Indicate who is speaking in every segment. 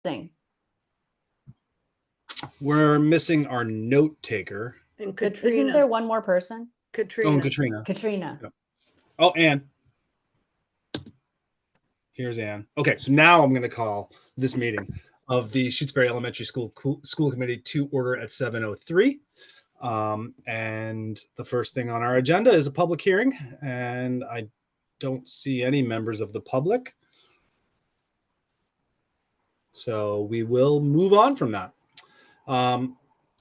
Speaker 1: missing?
Speaker 2: We're missing our note taker.
Speaker 3: And
Speaker 1: Isn't
Speaker 3: Katrina.
Speaker 1: there one more person?
Speaker 3: Katrina.
Speaker 2: Oh, and Katrina.
Speaker 1: Katrina.
Speaker 2: Yep. Oh, Anne. Here's Anne. Okay, so now I'm going to call this meeting of the Shutesbury Elementary School Committee to order at 7:03. And the first thing on our agenda is a public hearing, and I don't see any members of the public. So we will move on from that.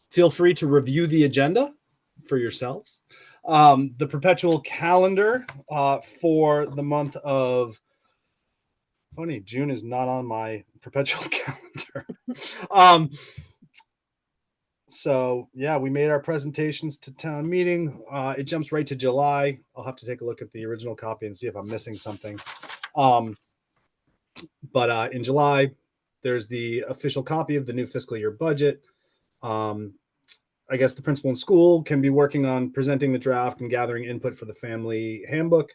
Speaker 2: Feel free to review the agenda for yourselves. The perpetual calendar for the month of, funny, June is not on my perpetual calendar. So yeah, we made our presentations to town meeting. It jumps right to July. I'll have to take a look at the original copy and see if I'm missing something. But in July, there's the official copy of the new fiscal year budget. I guess the principal in school can be working on presenting the draft and gathering input for the family handbook,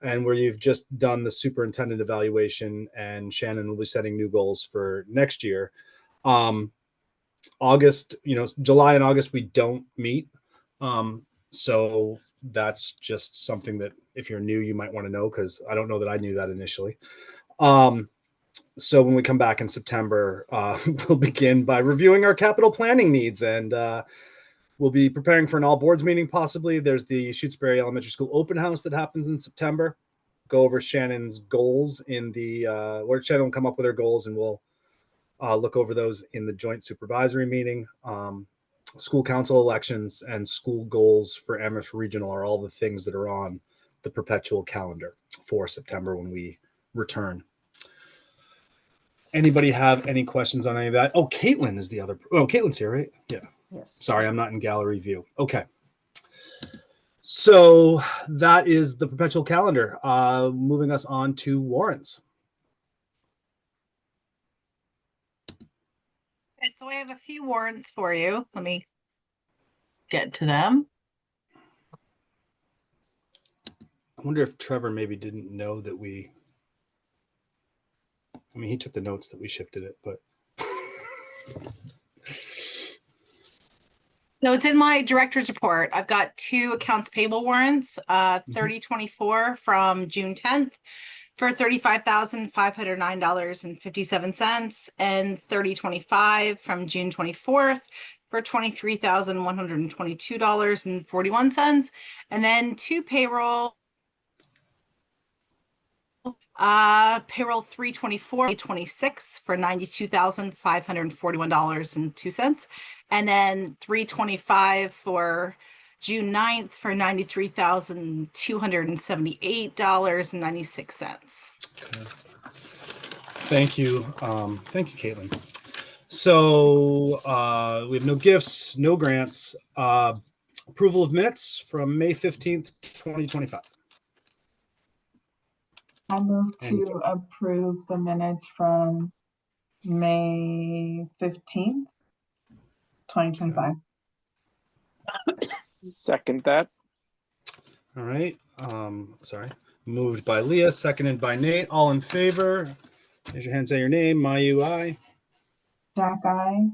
Speaker 2: and where you've just done the superintendent evaluation, and Shannon will be setting new goals for next year. August, July and August, we don't meet. So that's just something that if you're new, you might want to know, because I don't know that I knew that initially. So when we come back in September, we'll begin by reviewing our capital planning needs, and we'll be preparing for an all boards meeting possibly. There's the Shutesbury Elementary School open house that happens in September. Go over Shannon's goals in the, where Shannon will come up with her goals, and we'll look over those in the joint supervisory meeting. School council elections and school goals for Amherst Regional are all the things that are on the perpetual calendar for September when we return. Anybody have any questions on any of that? Oh, Caitlin is the other. Oh, Caitlin's here, right? Yeah.
Speaker 1: Yes.
Speaker 2: Sorry, I'm not in gallery view. Okay. So that is the perpetual calendar. Moving us on to warrants.
Speaker 4: Okay, so I have a few warrants for you. Let me get to them.
Speaker 2: I wonder if Trevor maybe didn't know that he took the notes that we shifted it, but.
Speaker 4: No, it's in my director's report. I've got two accounts payable warrants, 3024 from June 10th for $35,509.57, and 3025 from June 24th for $23,122.41, and then two payroll 324 26th for $92,541.02, and then 325 for June 9th for $93,278.96.
Speaker 2: Okay. Thank you, Caitlin. So we have no gifts, no grants. Approval of minutes from May 15th, 2025.
Speaker 5: I move to approve the minutes from May 15th, 2025.
Speaker 6: Second that.
Speaker 2: All right. Sorry. Moved by Leah, seconded by Nate. All in favor? Raise your hand, say your name. Mayu, aye.
Speaker 5: Jack, aye.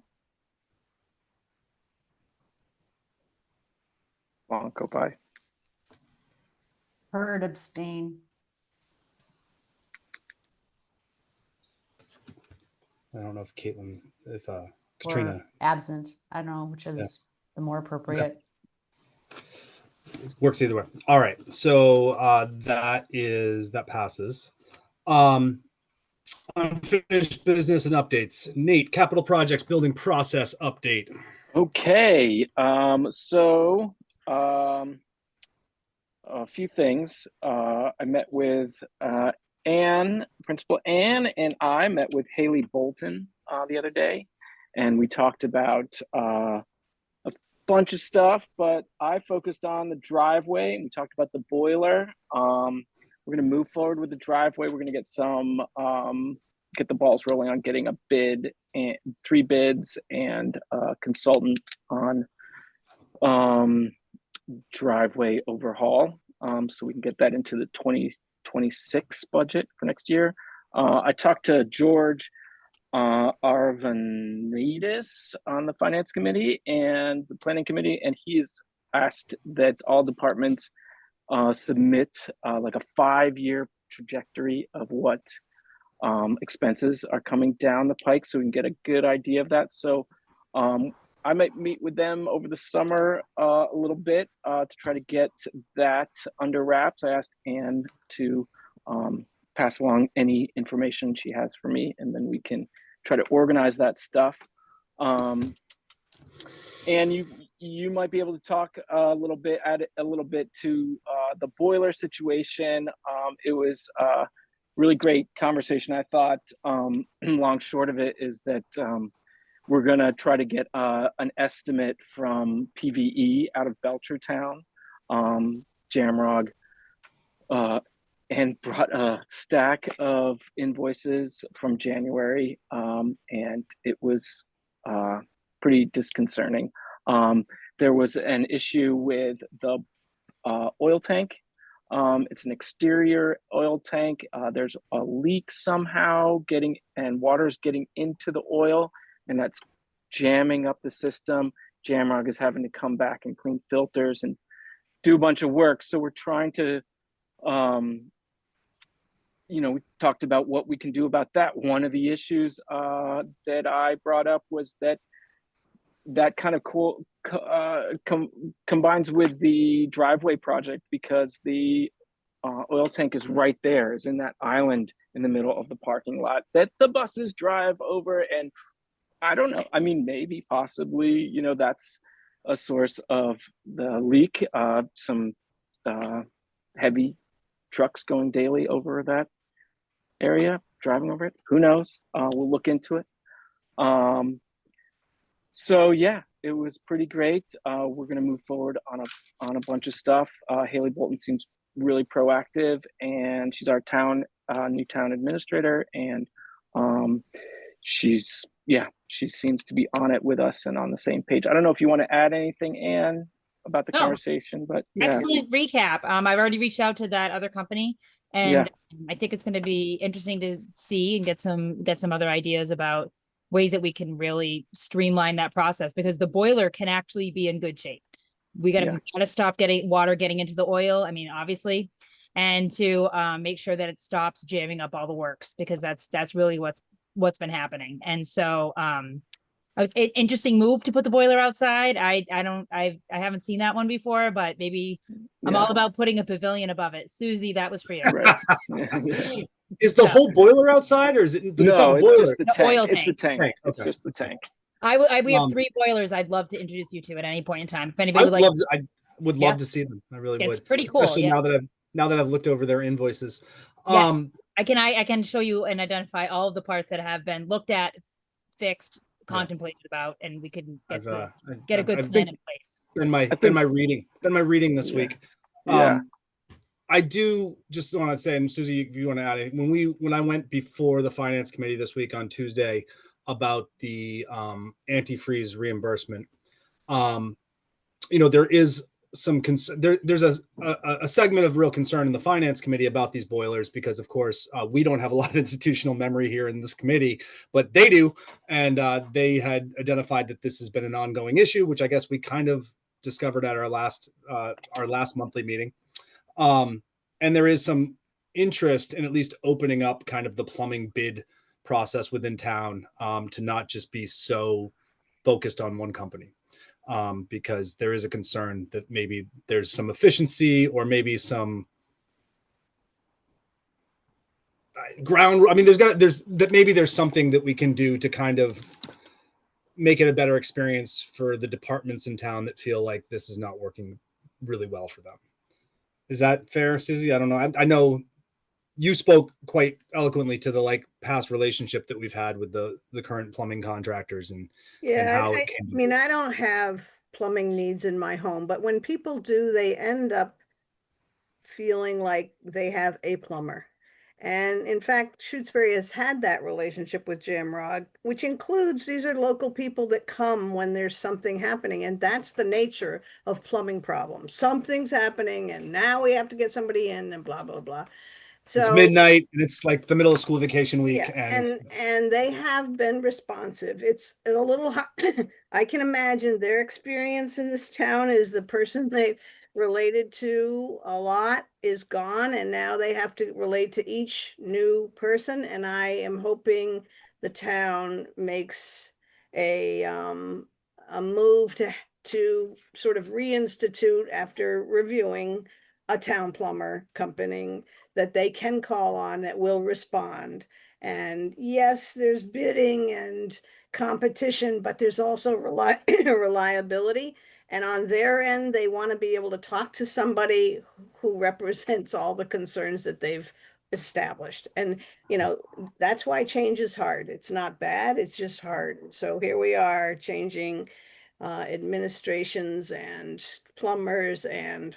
Speaker 6: Blanco, bye.
Speaker 1: Heard, abstain.
Speaker 2: I don't know if Katrina.
Speaker 1: Or absent. I don't know which is the more appropriate.
Speaker 2: Okay. Works either way. All right. So that passes. Unfinished business and updates. Nate, capital projects building process update.
Speaker 6: Okay. A few things. I met with Principal Anne, and I met with Haley Bolton the other day, and we talked about a bunch of stuff, but I focused on the driveway, and we talked about the boiler. We're going to move forward with the driveway. We're going to get get the balls rolling on getting a bid, and 3 bids and a consultant on driveway overhaul, so we can get that into the 2026 budget for next year. I talked to George Arvanidis on the finance committee and the planning committee, and he's asked that all departments submit like a 5-year trajectory of what expenses are coming down the pike, so we can get a good idea of that. So I might meet with them over the summer a little bit to try to get that under wraps. I asked Anne to pass along any information she has for me, and then we can try to organize that stuff. And you might be able to talk a little bit to the boiler situation. It was a really great conversation. I thought long short of it is that we're gonna try to get an estimate from PVE out of Belchertown, Jamrog, and brought a stack of invoices from January, and it was pretty disconcerting. There was an issue with the oil tank. It's an exterior oil tank. There's a leak somehow and water's getting into the oil, and that's jamming up the system. Jamrog is having to come back and clean filters and do a bunch of work. So we're trying to, we talked about what we can do about that. One of the issues that I brought up was that kind of combines with the driveway project, because the oil tank is right there, is in that island in the middle of the parking lot that the buses drive over. And I don't know, I mean, maybe possibly, that's a source of the leak. Some heavy trucks going daily over that area, driving over it. Who knows? We'll look into it. So yeah, it was pretty great. We're going to move forward on a bunch of stuff. Haley Bolton seems really proactive, and she's our new town administrator, and she seems to be on it with us and on the same page. I don't know if you want to add anything, Anne, about the conversation, but yeah.
Speaker 1: Excellent recap. I've already reached out to that other company, and I think it's going to be interesting to see and get some other ideas about ways that we can really streamline that process, because the boiler can actually be in good shape. We gotta stop water getting into the oil. I mean, obviously, and to make sure that it stops jamming up all the works, because that's really what's been happening. And so interesting move to put the boiler outside. I haven't seen that one before, but maybe I'm all about putting a pavilion above it. Susie, that was for you.
Speaker 6: Right.
Speaker 2: Is the whole boiler outside, or is it?
Speaker 6: No, it's just the tank.
Speaker 1: Oil
Speaker 6: It's the
Speaker 1: tank.
Speaker 6: tank. It's just the tank.
Speaker 1: We have 3 boilers. I'd love to introduce you to at any point in time. If anybody
Speaker 2: I would love to see them. I really would.
Speaker 1: It's pretty cool.
Speaker 2: Especially now that I've looked over their invoices.
Speaker 1: Yes, I can show you and identify all of the parts that have been looked at, fixed, contemplated about, and we can get a good plan in place. Been
Speaker 2: my reading this week. I do just want to say, and Susie, if you want to add it, when I went before the finance committee this week on Tuesday about the antifreeze reimbursement, there is some there's a segment of real concern in the finance committee about these boilers, because of course we don't have a lot of institutional memory here in this committee, but they do, and they had identified that this has been an ongoing issue, which I guess we kind of discovered at our last monthly meeting. And there is some interest in at least opening up kind of the plumbing bid process within town, to not just be so focused on one company, because there is a concern that maybe there's some efficiency, or maybe some there's something that we can do to kind of make it a better experience for the departments in town that feel like this is not working really well for them. Is that fair, Susie? I don't know. I know you spoke quite eloquently to the past relationship that we've had with the current plumbing contractors, and how it came.
Speaker 3: I mean, I don't have plumbing needs in my home, but when people do, they end up feeling like they have a plumber. And in fact, Shutesbury has had that relationship with Jamrog, which includes these are local people that come when there's something happening. And that's the nature of plumbing problems. Something's happening and now we have to get somebody in and blah, blah, blah.
Speaker 2: It's
Speaker 3: So
Speaker 2: midnight and it's like the middle of school vacation week,
Speaker 3: yeah,
Speaker 2: and
Speaker 3: and they have been responsive. It's a little I can imagine their experience in this town is the person they related to a lot is gone, and now they have to relate to each new person. And I am hoping the town makes a move to sort of reinstitute, after reviewing, a town plumber company that they can call on that will respond. And yes, there's bidding and competition, but there's also reliability. And on their end, they want to be able to talk to somebody who represents all the concerns that they've established. And, you know, that's why change is hard. It's not bad, it's just hard. So here we are changing administrations and plumbers and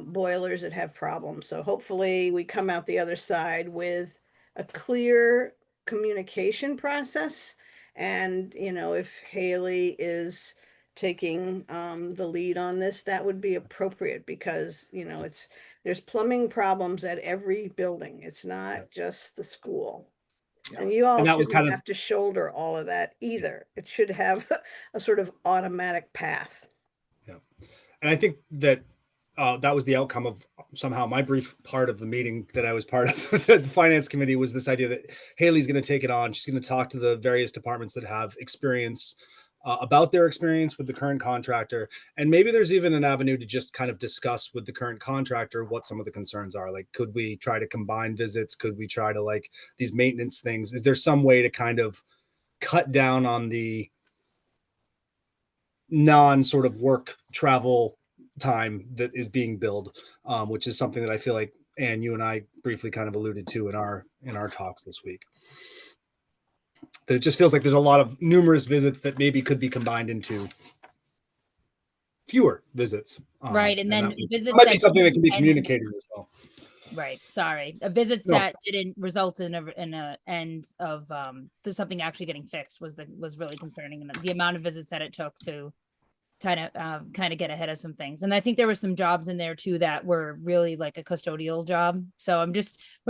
Speaker 3: boilers that have problems. So hopefully we come out the other side with a clear communication process. And, you know, if Haley is taking the lead on this, that would be appropriate because, you know, there's plumbing problems at every building. It's not just the school. And you all
Speaker 2: and that was kind
Speaker 3: shouldn't
Speaker 2: of
Speaker 3: have to shoulder all of that either. It should have a sort of automatic path.
Speaker 2: yeah. And I think that that was the outcome of somehow my brief part of the meeting that I was part of. The finance committee was this idea that Haley's going to take it on. She's going to talk to the various departments that have experience about their experience with the current contractor. And maybe there's even an avenue to just kind of discuss with the current contractor what some of the concerns are. Like, could we try to combine visits? Could we try to, like, these maintenance things? Is there some way to kind of cut down on the non sort of work travel time that is being billed, which is something that I feel like, Anne, you and I briefly kind of alluded to in our talks this week. That it just feels like there's a lot of numerous visits that maybe could be combined into fewer visits.
Speaker 1: Right, and then
Speaker 2: that
Speaker 1: visits
Speaker 2: might be
Speaker 1: that
Speaker 2: something that can be
Speaker 1: and-
Speaker 2: communicated as well.
Speaker 1: Right, sorry. Visits
Speaker 2: No.
Speaker 1: that didn't result in a end of there's something actually getting fixed was really concerning, and the amount of visits that it took to kind of get ahead of some things. And I think there were some jobs in there too that were really like a custodial job. So we're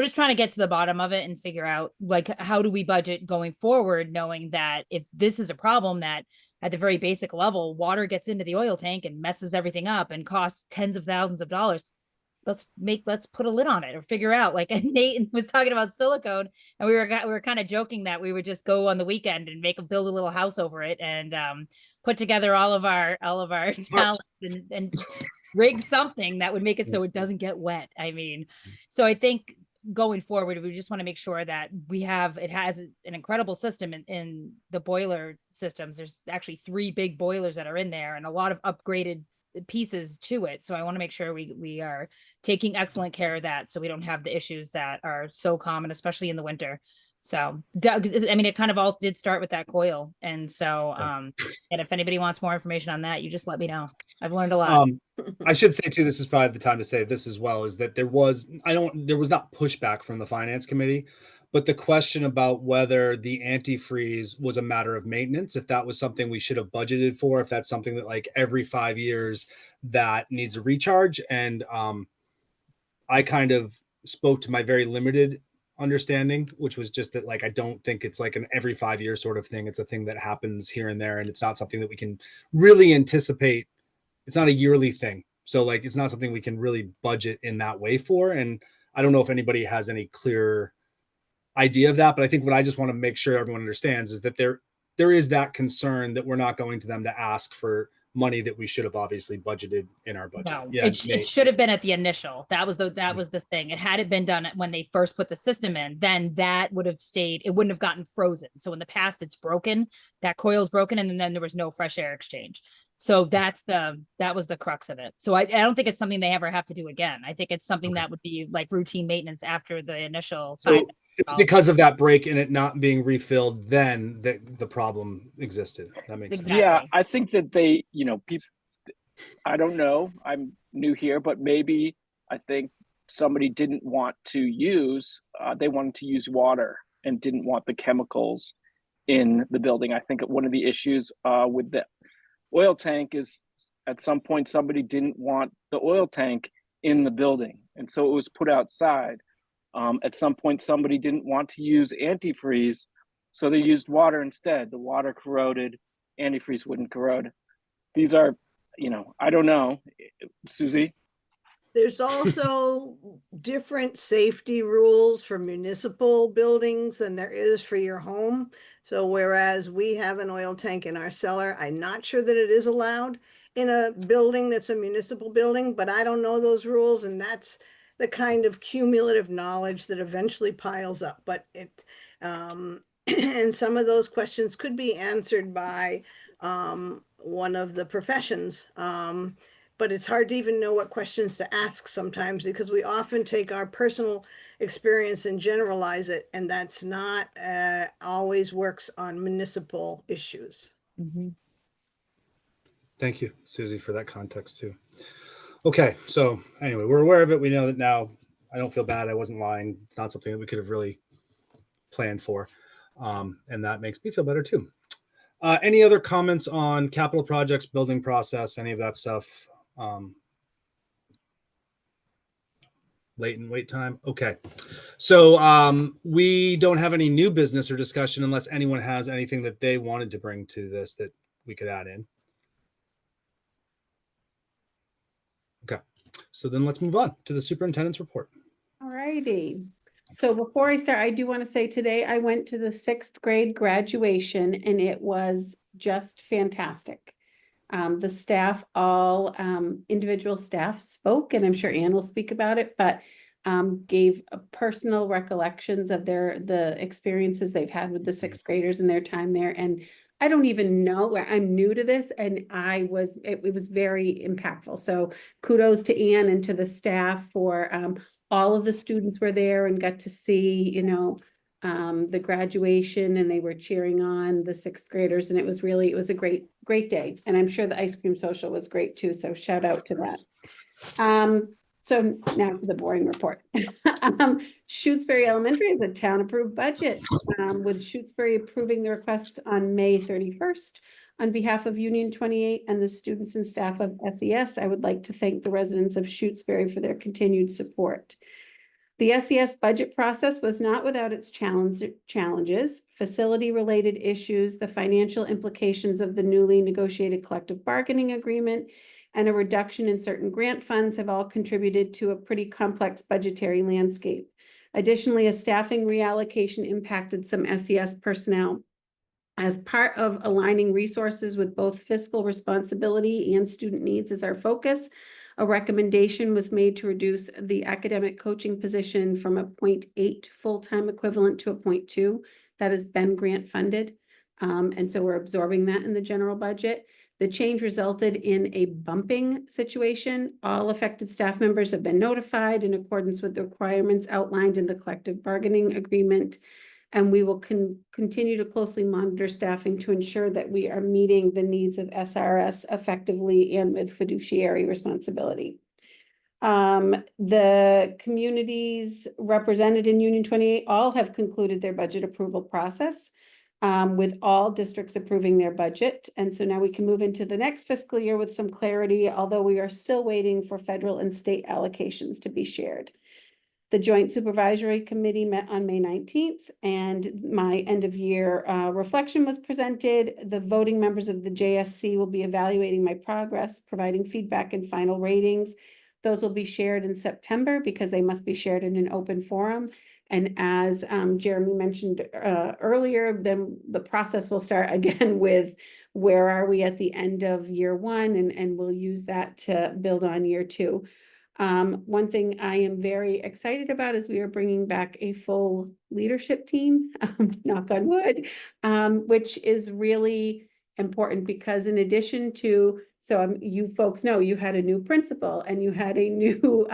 Speaker 1: just trying to get to the bottom of it and figure out, like, how do we budget going forward, knowing that if this is a problem that at the very basic level, water gets into the oil tank and messes everything up and costs tens of thousands of dollars. Let's put a lid on it or figure out, like, and Nate was talking about silicone, and we were kind of joking that we would just go on the weekend and build a little house over it and put together all of our talents and rig something that would make it so it doesn't get wet. I mean, so I think going forward, we just want to make sure that it has an incredible system in the boiler systems. There's actually 3 big boilers that are in there and a lot of upgraded pieces to it. So I want to make sure we are taking excellent care of that so we don't have the issues that are so common, especially in the winter. So, I mean, it kind of all did start with that coil. And so, and if anybody wants more information on that, you just let me know. I've learned a lot.
Speaker 2: I should say too, this is probably the time to say this as well, is that there was not pushback from the finance committee, but the question about whether the antifreeze was a matter of maintenance, if that was something we should have budgeted for, if that's something that, like, every 5 years that needs a recharge. And I kind of spoke to my very limited understanding, which was just that, like, I don't think it's like an every 5 year sort of thing. It's a thing that happens here and there, and it's not something that we can really anticipate. It's not a yearly thing. So, like, it's not something we can really budget in that way for. And I don't know if anybody has any clear idea of that, but I think what I just want to make sure everyone understands is that there is that concern that we're not going to them to ask for money that we should have obviously budgeted in our budget.
Speaker 1: No,
Speaker 2: Yeah,
Speaker 1: it should have been at the initial. That was the thing. It had it been done when they first put the system in, then that would have stayed. It wouldn't have gotten frozen. So in the past, it's broken. That coil's broken, and then there was no fresh air exchange. So that was the crux of it. So I don't think it's something they ever have to do again. I think it's something that would be like routine maintenance after the initial.
Speaker 2: So it's because of that break and it not being refilled, then the problem existed. That makes
Speaker 1: Exactly.
Speaker 2: sense.
Speaker 6: Yeah, I think that they, people, I don't know, I'm new here, but maybe I think somebody didn't want to use, they wanted to use water and didn't want the chemicals in the building. I think one of the issues with the oil tank is at some point somebody didn't want the oil tank in the building. And so it was put outside. At some point, somebody didn't want to use antifreeze, so they used water instead. The water corroded, antifreeze wouldn't corrode. These are, I don't know. Susie?
Speaker 3: There's also different safety rules for municipal buildings than there is for your home. So whereas we have an oil tank in our cellar, I'm not sure that it is allowed in a building that's a municipal building, but I don't know those rules, and that's the kind of cumulative knowledge that eventually piles up. But and some of those questions could be answered by one of the professions. But it's hard to even know what questions to ask sometimes, because we often take our personal experience and generalize it, and that's not always works on municipal issues.
Speaker 1: Mm-hmm.
Speaker 2: Thank you, Susie, for that context too. Okay, so anyway, we're aware of it. We know that now. I don't feel bad. I wasn't lying. It's not something that we could have really planned for. And that makes me feel better too. Any other comments on capital projects, building process, any of that stuff? Late and wait time. Okay. So we don't have any new business or discussion unless anyone has anything that they wanted to bring to this that we could add in. Okay. So then let's move on to the superintendent's report.
Speaker 7: All righty. So before I start, I do want to say today I went to the 6th grade graduation and it was just fantastic. The staff, all individual staff spoke, and I'm sure Ann will speak about it, but gave personal recollections of the experiences they've had with the 6th graders and their time there. And I don't even know, I'm new to this, and it was very impactful. So kudos to Ann and to the staff for all of the students were there and got to see, the graduation, and they were cheering on the 6th graders, and it was a great day. And I'm sure the ice cream social was great too. So shout out to that. So now to the boring report. Shutesbury Elementary is a town approved budget, with Shutesbury approving the requests on May 31st. On behalf of Union 28 and the students and staff of SES, I would like to thank the residents of Shutesbury for their continued support. The SES budget process was not without its challenges, facility-related issues, the financial implications of the newly negotiated collective bargaining agreement, and a reduction in certain grant funds have all contributed to a pretty complex budgetary landscape. Additionally, a staffing reallocation impacted some SES personnel. As part of aligning resources with both fiscal responsibility and student needs as our focus, a recommendation was made to reduce the academic coaching position from a 0.8 full-time equivalent to a 0.2 that has been grant funded. And so we're absorbing that in the general budget. The change resulted in a bumping situation. All affected staff members have been notified in accordance with the requirements outlined in the collective bargaining agreement. And we will continue to closely monitor staffing to ensure that we are meeting the needs of SRS effectively and with fiduciary responsibility. The communities represented in Union 28 all have concluded their budget approval process, with all districts approving their budget. And so now we can move into the next fiscal year with some clarity, although we are still waiting for federal and state allocations to be shared. The Joint Supervisory Committee met on May 19th, and my end of year reflection was presented. The voting members of the JSC will be evaluating my progress, providing feedback and final ratings. Those will be shared in September because they must be shared in an open forum. And as Jeremy mentioned earlier, then the process will start again with where are we at the end of year one, and we'll use that to build on year two. One thing I am very excited about is we are bringing back a full leadership team, knock on wood, which is really important because in addition to, you folks know you had a new principal and you had a new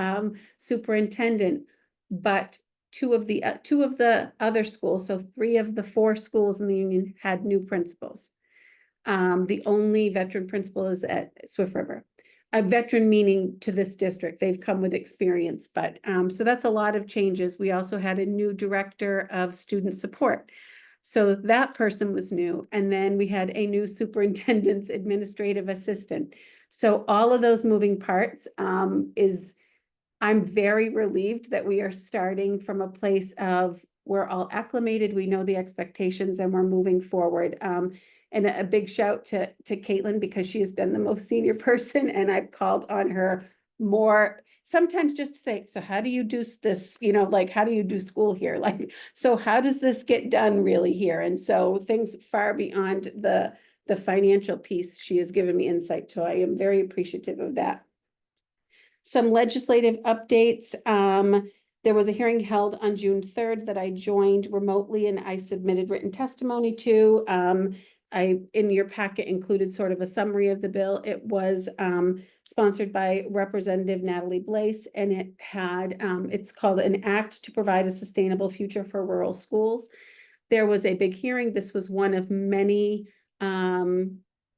Speaker 7: superintendent, but two of the other schools, so 3 of the 4 schools in the union had new principals. The only veteran principal is at Swift River. A veteran meaning to this district, they've come with experience, but so that's a lot of changes. We also had a new director of student support. So that person was new. And then we had a new superintendent's administrative assistant. So all of those moving parts is I'm very relieved that we are starting from a place of we're all acclimated, we know the expectations, and we're moving forward. And a big shout to Caitlin, because she has been the most senior person, and I've called on her more, sometimes just to say, so how do you do this? You know, like, how do you do school here? Like, so how does this get done really here? And so things far beyond the financial piece, she has given me insight to. I am very appreciative of that. Some legislative updates. There was a hearing held on June 3rd that I joined remotely and I submitted written testimony to. In your packet, included sort of a summary of the bill. It was sponsored by Representative Natalie Blaise, and it had, it's called an act to provide a sustainable future for rural schools. There was a big hearing. This was one of many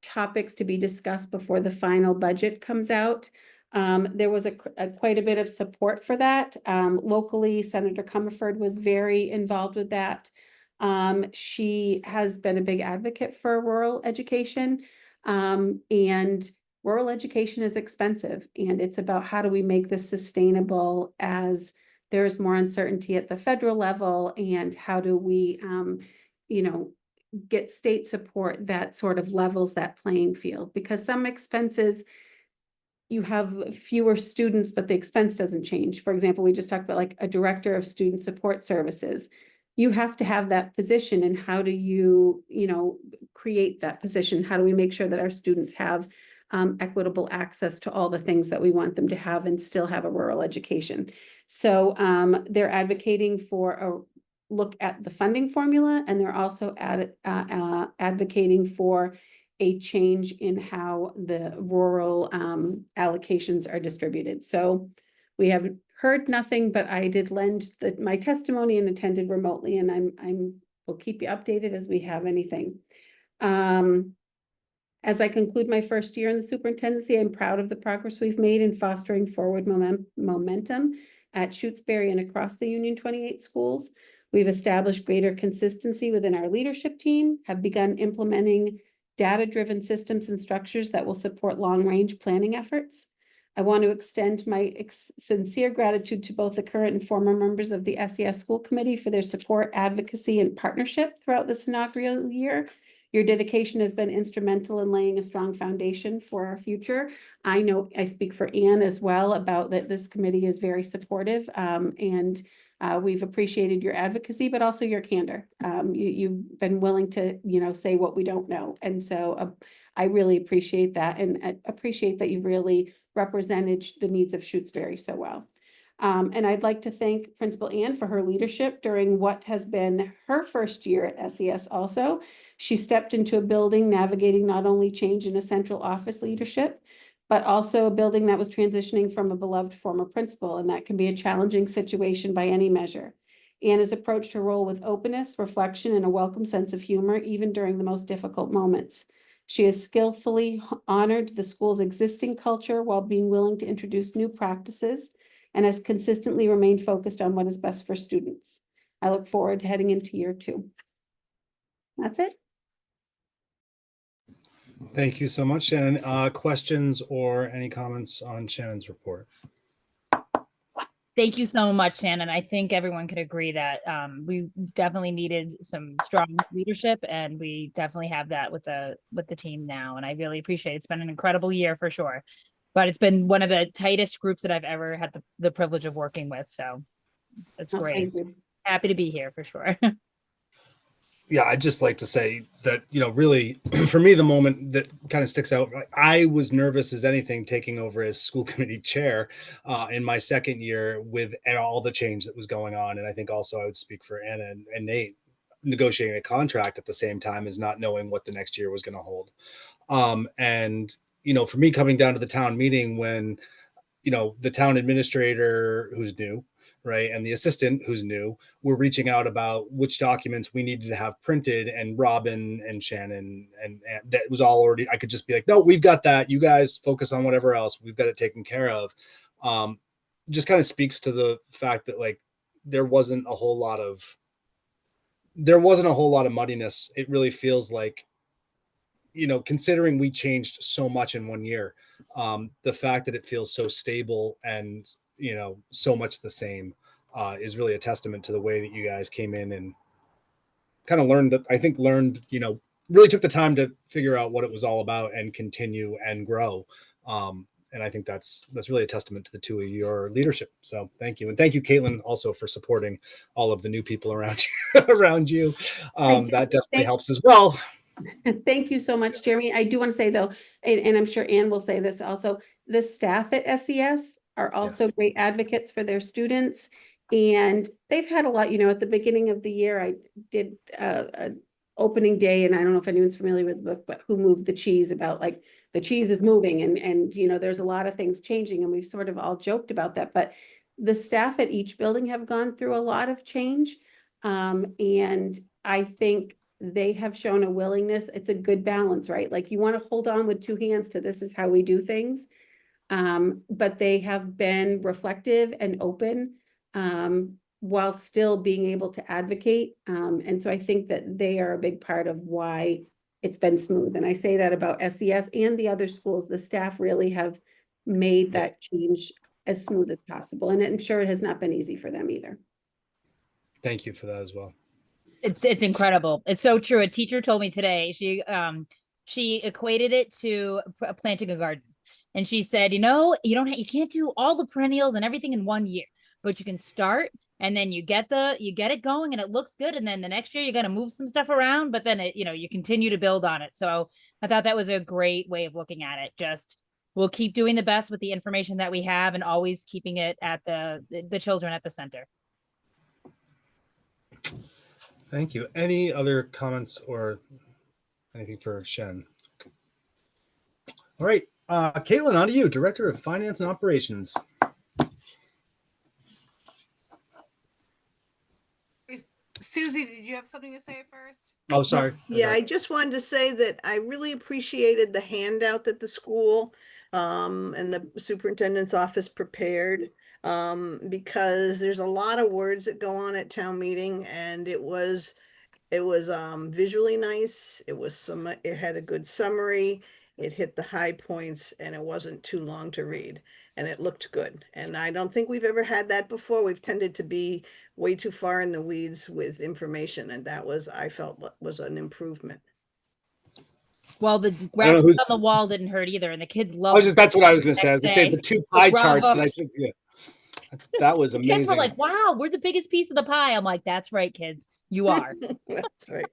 Speaker 7: topics to be discussed before the final budget comes out. There was quite a bit of support for that. Locally, Senator Comerford was very involved with that. She has been a big advocate for rural education. And rural education is expensive, and it's about how do we make this sustainable as there's more uncertainty at the federal level, and how do we, you know, get state support that sort of levels that playing field, because some expenses, you have fewer students, but the expense doesn't change. For example, we just talked about like a director of student support services. You have to have that position, and how do you, you know, create that position? How do we make sure that our students have equitable access to all the things that we want them to have and still have a rural education? So they're advocating for a look at the funding formula, and they're also advocating for a change in how the rural allocations are distributed. So we haven't heard nothing, but I did lend my testimony and attended remotely, and we'll keep you updated as we have anything. As I conclude my first year in the superintendency, I'm proud of the progress we've made in fostering forward momentum at Shutesbury and across the Union 28 schools. We've established greater consistency within our leadership team, have begun implementing data-driven systems and structures that will support long-range planning efforts. I want to extend my sincere gratitude to both the current and former members of the SES School Committee for their support, advocacy, and partnership throughout this inaugural year. Your dedication has been instrumental in laying a strong foundation for our future. I know I speak for Anne as well about that this committee is very supportive, and we've appreciated your advocacy, but also your candor. You've been willing to, you know, say what we don't know. And so I really appreciate that, and appreciate that you've really represented the needs of Shutesbury so well. And I'd like to thank Principal Ann for her leadership during what has been her first year at SES also. She stepped into a building navigating not only change in a central office leadership, but also a building that was transitioning from a beloved former principal, and that can be a challenging situation by any measure. Ann has approached her role with openness, reflection, and a welcome sense of humor, even during the most difficult moments. She has skillfully honored the school's existing culture while being willing to introduce new practices, and has consistently remained focused on what is best for students. I look forward to heading into year 2. That's it.
Speaker 2: Thank you so much, Shannon. Questions or any comments on Shannon's report?
Speaker 1: Thank you so much, Shannon. I think everyone could agree that we definitely needed some strong leadership, and we definitely have that with the team now. And I really appreciate it. It's been an incredible year for sure, but it's been one of the tightest groups that I've ever had the privilege of working with. So that's great.
Speaker 7: Thank you.
Speaker 1: Happy to be here for sure.
Speaker 2: Yeah, I'd just like to say that, you know, really for me, the moment that kind of sticks out, I was nervous as anything taking over as school committee chair in my second year with all the change that was going on. And I think also I would speak for Anna and Nate, negotiating a contract at the same time as not knowing what the next year was going to hold. And, you know, for me coming down to the town meeting when, you know, the town administrator who's new, right, and the assistant who's new were reaching out about which documents we needed to have printed, and Robin and Shannon and that was all already, I could just be like, no, we've got that, you guys focus on whatever else, we've got it taken care of. Just kind of speaks to the fact that like there wasn't a whole lot of muddiness. It really feels like, you know, considering we changed so much in 1 year, the fact that it feels so stable and so much the same, is really a testament to the way that you guys came in and kind of learned, really took the time to figure out what it was all about and continue and grow. And I think that's really a testament to the two of your leadership. So thank you. And thank you, Caitlin, also for supporting all of the new people around you. That definitely helps as well.
Speaker 7: Thank you so much, Jeremy. I do want to say though, and I'm sure Ann will say this also, the staff at SES are also great advocates for their students. And they've had a lot, at the beginning of the year, I did an opening day, and I don't know if anyone's familiar with the book, but Who Moved the Cheese, about like the cheese is moving and there's a lot of things changing, and we've sort of all joked about that. But the staff at each building have gone through a lot of change. And I think they have shown a willingness. It's a good balance, right? Like you want to hold on with two hands to this is how we do things. But they have been reflective and open, while still being able to advocate. And so I think that they are a big part of why it's been smooth. And I say that about SES and the other schools. The staff really have made that change as smooth as possible. And I'm sure it has not been easy for them either.
Speaker 2: Thank you for that as well.
Speaker 1: It's incredible. It's so true. A teacher told me today, she equated it to planting a garden. And she said, you can't do all the perennials and everything in 1 year, but you can start, and then you get it going and it looks good. And then the next year you're going to move some stuff around, but then you continue to build on it. So I thought that was a great way of looking at it. Just, we'll keep doing the best with the information that we have and always keeping it at the children at the center.
Speaker 2: Thank you. Any other comments or anything for Shen? Okay. All right. Caitlin, on to you, Director of Finance and Operations.
Speaker 4: Susie, did you have something to say first?
Speaker 2: Oh, sorry.
Speaker 3: Yeah, I just wanted to say that I really appreciated the handout that the school and the superintendent's office prepared, because there's a lot of words that go on at town meeting, and it was visually nice. It had a good summary. It hit the high points, and it wasn't too long to read, and it looked good. And I don't think we've ever had that before. We've tended to be way too far in the weeds with information, and that I felt was an improvement.
Speaker 1: Well, the graphics on the wall didn't hurt either, and the kids loved it.
Speaker 2: That's what I was going to say. I was going to say the two pie charts that I took. Yeah, that was amazing.
Speaker 1: Kids were like, "Wow, we're the biggest piece of the pie." I'm like, "That's right, kids. You are."
Speaker 3: That's right.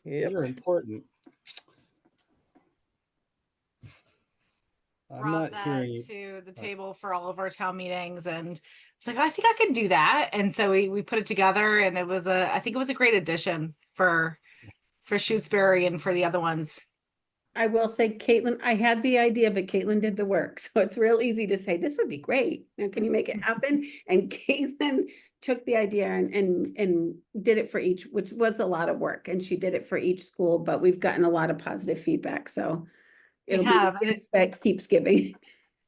Speaker 2: Yeah, you're important.
Speaker 4: Brought that to the table for all of our town meetings, and it's like, I think I could do that. And so we put it together, and I think it was a great addition for Shutesbury and for the other ones.
Speaker 7: I will say, Caitlin, I had the idea, but Caitlin did the work. So it's real easy to say, this would be great. Now, can you make it happen? And Caitlin took the idea and did it for each, which was a lot of work. And she did it for each school, but we've gotten a lot of positive feedback. So that keeps giving.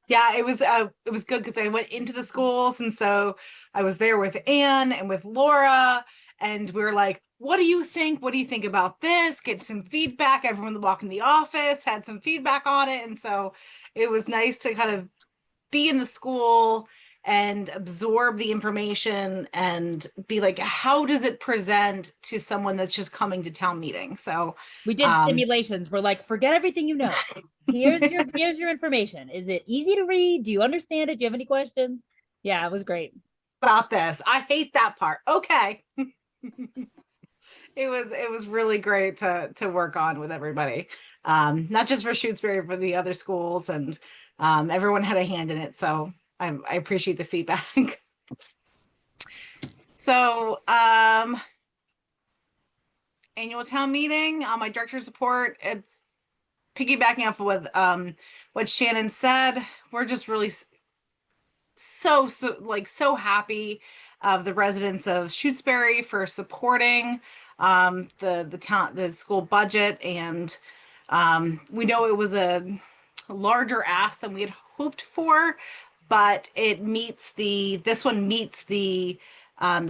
Speaker 4: Yeah, it was good because I went into the schools, and so I was there with Anne and with Laura, and we were like, what do you think? What do you think about this? Get some feedback. Everyone that walked in the office had some feedback on it. And so it was nice to kind of be in the school and absorb the information and be like, how does it present to someone that's just coming to town meeting? So
Speaker 1: we did simulations. We're like, forget everything you know. Here's your information. Is it easy to read? Do you understand it? Do you have any questions? Yeah, it was great.
Speaker 4: About this, I hate that part. Okay. It was really great to work on with everybody, not just for Shutesbury, but the other schools, and everyone had a hand in it. So I appreciate the feedback. So annual town meeting, my director's report, it's piggybacking off with what Shannon said. We're just really so happy of the residents of Shutesbury for supporting the school budget, and we know it was a larger ask than we had hoped for, but this one meets the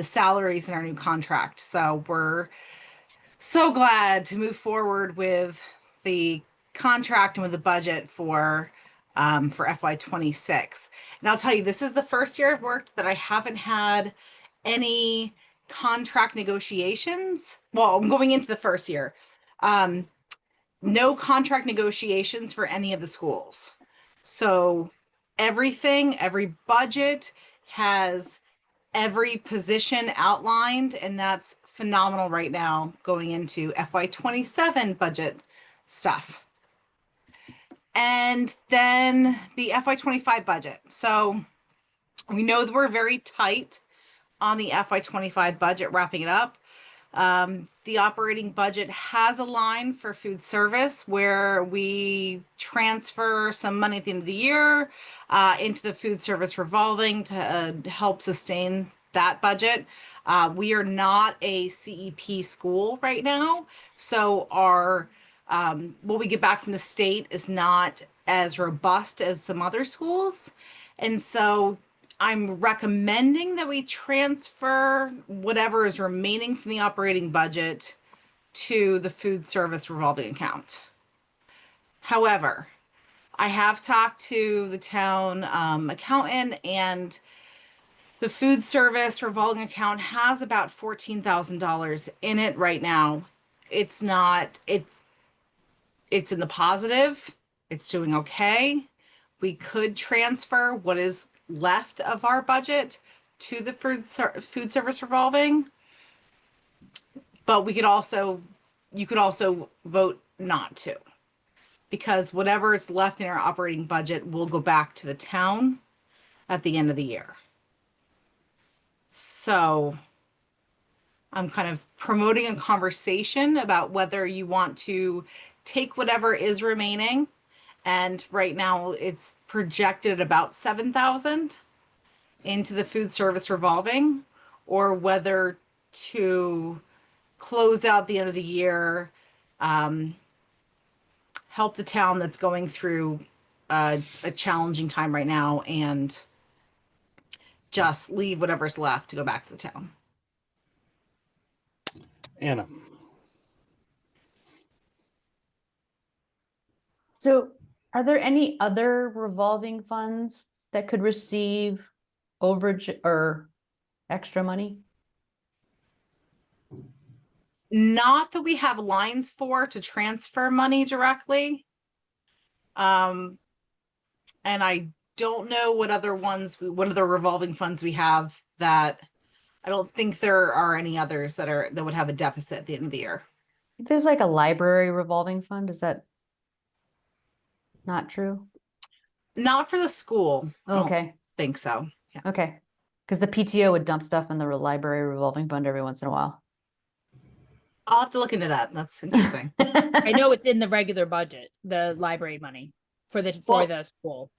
Speaker 4: salaries in our new contract. So we're so glad to move forward with the contract and with the budget for for FY26. And I'll tell you, this is the first year I've worked that I haven't had any contract negotiations. Well, I'm going into the first year. No contract negotiations for any of the schools. So every budget has every position outlined, and that's phenomenal right now going into FY27 budget stuff. And then the FY25 budget. So we know that we're very tight on the FY25 budget, wrapping it up. The operating budget has a line for food service where we transfer some money at the end of the year into the food service revolving to help sustain that budget. We are not a CEP school right now, so our what we get back from the state is not as robust as some other schools. And so I'm recommending that we transfer whatever is remaining from the operating budget to the food service revolving account. However, I have talked to the town accountant, and the food service revolving account has about $14,000 in it right now. It's not, it's in the positive. It's doing okay. We could transfer what is left of our budget to the food service revolving, but we could also, you could also vote not to, because whatever is left in our operating budget will go back to the town at the end of the year. So I'm kind of promoting a conversation about whether you want to take whatever is remaining, and right now it's projected at about 7,000 into the food service revolving, or whether to close out the end of the year, help the town that's going through a challenging time right now, and just leave whatever's left to go back to the town.
Speaker 2: Anna.
Speaker 8: So are there any other revolving funds that could receive overage or extra money?
Speaker 4: Not that we have lines for to transfer money directly. And I don't know what other what other revolving funds we have. That I don't think there are any others that would have a deficit at the end of the year.
Speaker 8: There's like a library revolving fund. Is that not true?
Speaker 4: Not for the school. I don't
Speaker 8: Okay.
Speaker 4: think so. Yeah.
Speaker 8: Okay. Because the PTO would dump stuff in the library revolving fund every once in a while.
Speaker 4: I'll have to look into that. That's interesting.
Speaker 1: I know it's in the regular budget, the library money for the school.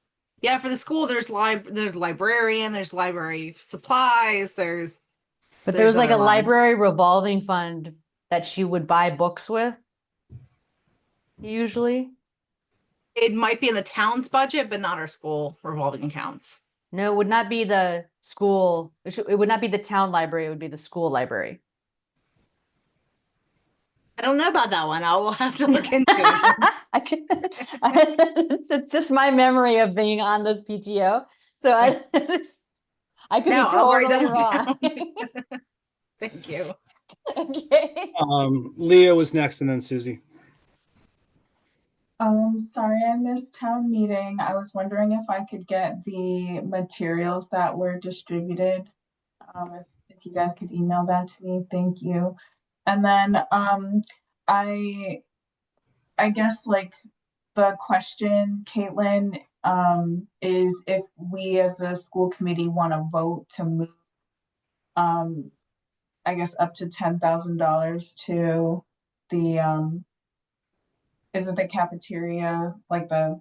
Speaker 4: Yeah, for the school, there's librarian, there's library supplies,
Speaker 8: But there was like a library revolving fund that she would buy books with, usually.
Speaker 4: It might be in the town's budget, but not our school revolving accounts.
Speaker 8: No, it would not be the school. It would not be the town library. It would be the school library.
Speaker 4: I don't know about that one. I will have to look into it.
Speaker 8: It's just my memory of being on this PTO. So I could be
Speaker 4: I'll write
Speaker 8: totally
Speaker 4: that
Speaker 8: wrong.
Speaker 4: down. Thank you.
Speaker 8: Okay.
Speaker 2: Leah was next, and then Susie.
Speaker 5: Sorry, I missed town meeting. I was wondering if I could get the materials that were distributed. If you guys could email that to me, thank you. And then I guess like the question, Caitlin, is if we as the school committee want to vote to move, I guess up to $10,000 to the is it the cafeteria, like the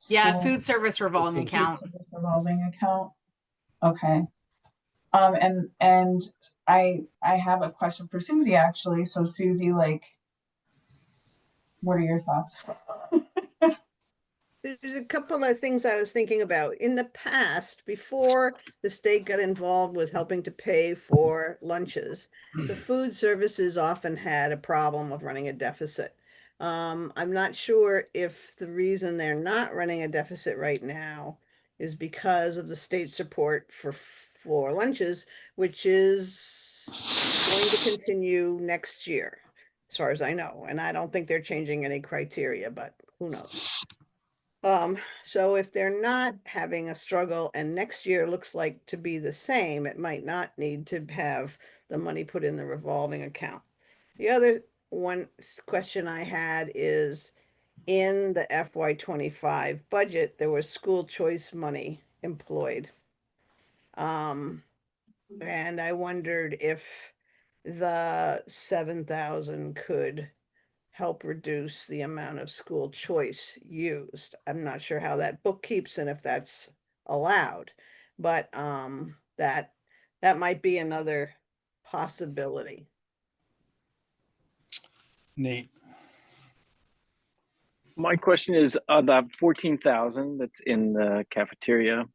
Speaker 4: Yeah,
Speaker 5: school
Speaker 4: food service revolving account.
Speaker 5: revolving account? Okay. And I have a question for Susie actually. So Susie, like, what are your thoughts?
Speaker 3: There's a couple of things I was thinking about. In the past, before the state got involved with helping to pay for lunches, the food services often had a problem of running a deficit. I'm not sure if the reason they're not running a deficit right now is because of the state support for lunches, which is going to continue next year, as far as I know. And I don't think they're changing any criteria, but who knows? So if they're not having a struggle and next year looks like to be the same, it might not need to have the money put in the revolving account. The other question I had is in the FY25 budget, there was school choice money employed. And I wondered if the 7,000 could help reduce the amount of school choice used. I'm not sure how that book keeps and if that's allowed, but that might be another possibility.
Speaker 2: Nate.
Speaker 6: My question is the 14,000 that's in the cafeteria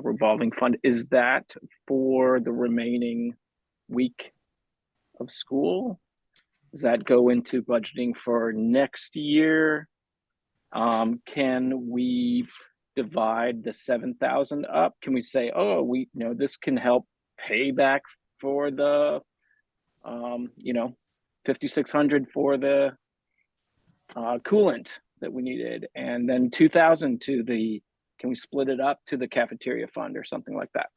Speaker 6: revolving fund, is that for the remaining week of school? Does that go into budgeting for next year? Can we divide the 7,000 up? Can we say, oh, this can help pay back for the 5,600 for the coolant that we needed, and then 2,000 to the, can we split it up to the cafeteria fund or something like that?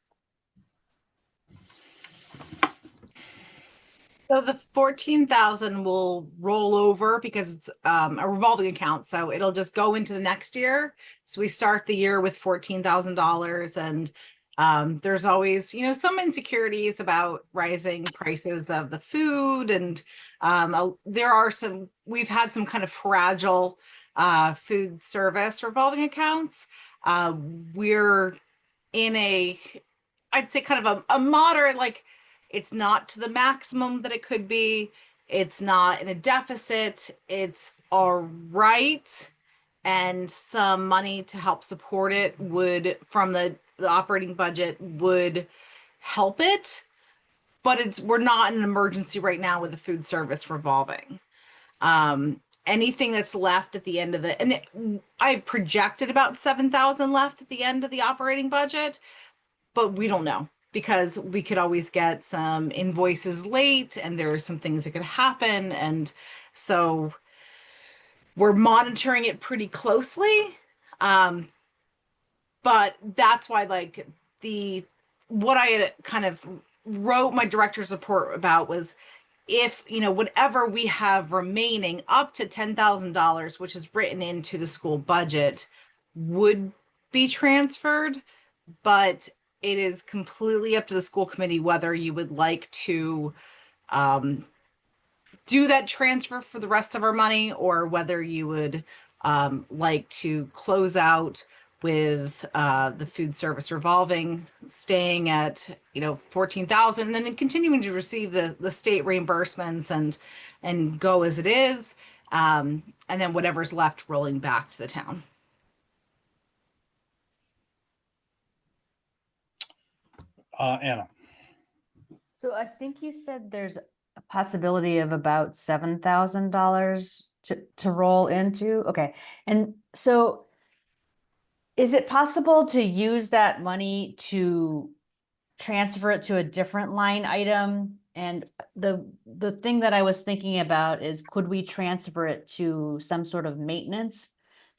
Speaker 4: So the 14,000 will roll over because it's a revolving account. So it'll just go into the next year. So we start the year with $14,000, and there's always, some insecurities about rising prices of the food. And we've had some kind of fragile food service revolving accounts. We're in I'd say kind of a moderate, like, it's not to the maximum that it could be. It's not in a deficit. It's all right. And some money to help support it from the operating budget would help it. But we're not in an emergency right now with the food service revolving. Anything that's left at the end of I projected about 7,000 left at the end of the operating budget, but we don't know, because we could always get some invoices late and there are some things that could happen. And so we're monitoring it pretty closely. But that's why, like, what I had kind of wrote my director's report about was, if, whatever we have remaining up to $10,000, which is written into the school budget, would be transferred, but it is completely up to the school committee whether you would like to do that transfer for the rest of our money, or whether you would like to close out with the food service revolving, staying at 14,000, and then continuing to receive the state reimbursements and go as it is, and then whatever's left rolling back to the town.
Speaker 2: Anna.
Speaker 8: So I think you said there's a possibility of about $7,000 to roll into. Okay. And so is it possible to use that money to transfer it to a different line item? And the thing that I was thinking about is, could we transfer it to some sort of maintenance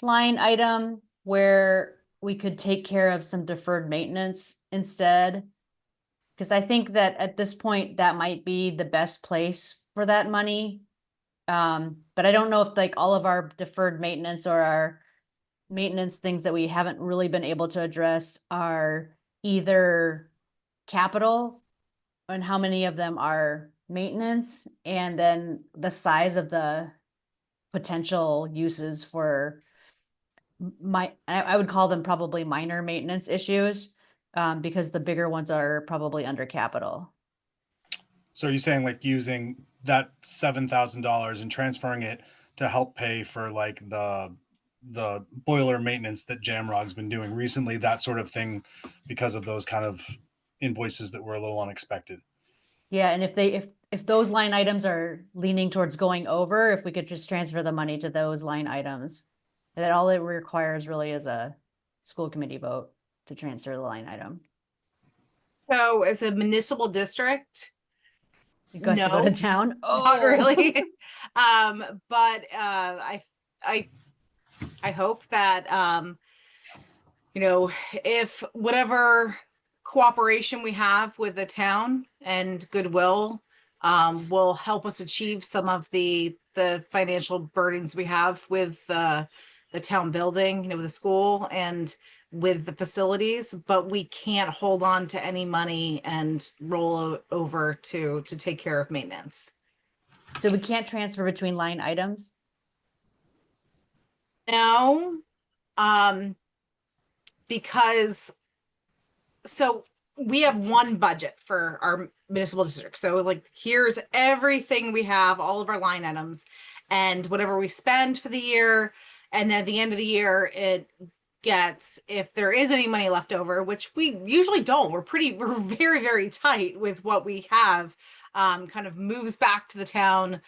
Speaker 8: line item where we could take care of some deferred maintenance instead? Because I think that at this point, that might be the best place for that money. But I don't know if, like, all of our deferred maintenance or our maintenance things that we haven't really been able to address are either capital, and how many of them are maintenance, and then the size of the potential uses for I would call them probably minor maintenance issues, because the bigger ones are probably under capital.
Speaker 2: So are you saying, like, using that $7,000 and transferring it to help pay for, like, the boiler maintenance that Jamrog's been doing recently, that sort of thing, because of those kind of invoices that were a little unexpected?
Speaker 8: Yeah, and if those line items are leaning towards going over, if we could just transfer the money to those line items. That all it requires really is a school committee vote to transfer the line item.
Speaker 4: So as a municipal district,
Speaker 8: It goes to go
Speaker 4: no,
Speaker 8: to town.
Speaker 4: not
Speaker 8: Oh,
Speaker 4: really. But I hope that you know, if whatever cooperation we have with the town and goodwill will help us achieve some of the financial burdens we have with the town building, you know, with the school and with the facilities, but we can't hold on to any money and roll over to take care of maintenance.
Speaker 8: so we can't transfer between line items?
Speaker 4: No, because so we have one budget for our municipal district. So like, here's everything we have, all of our line items and whatever we spend for the year. And then at the end of the year, it gets, if there is any money left over, which we usually don't, we're very, very tight with what we have, kind of moves back to the town,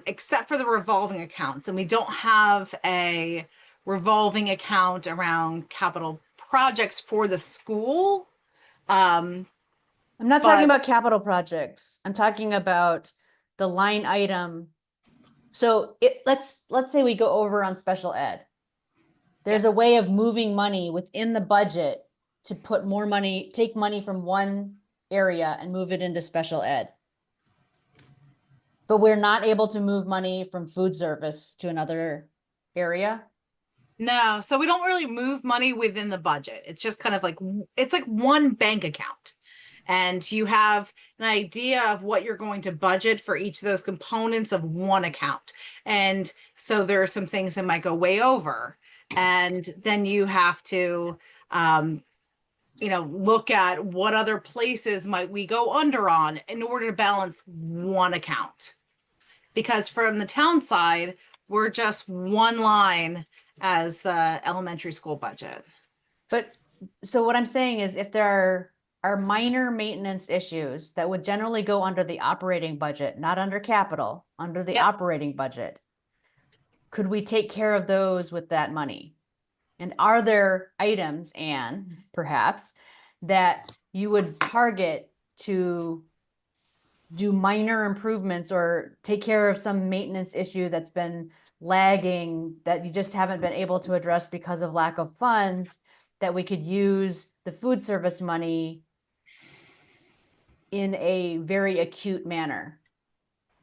Speaker 4: except for the revolving accounts. And we don't have a revolving account around capital projects for the school.
Speaker 8: I'm not talking about capital projects. I'm talking about the line item. So let's say we go over on special ed. There's a way of moving money within the budget to put more money, take money from one area and move it into special ed. But we're not able to move money from food service to another area.
Speaker 4: No, so we don't really move money within the budget. It's just kind of like, it's like one bank account. And you have an idea of what you're going to budget for each of those components of one account. And so there are some things that might go way over. And then you have to, you know, look at what other places might we go under on in order to balance one account. Because from the town side, we're just one line as the elementary school budget.
Speaker 8: But so what I'm saying is if there are minor maintenance issues that would generally go under the operating budget, not under capital, under the operating budget, could we take care of those with that money? And are there items, Anne, perhaps, that you would target to do minor improvements or take care of some maintenance issue that's been lagging that you just haven't been able to address because of lack of funds, that we could use the food service money in a very acute manner?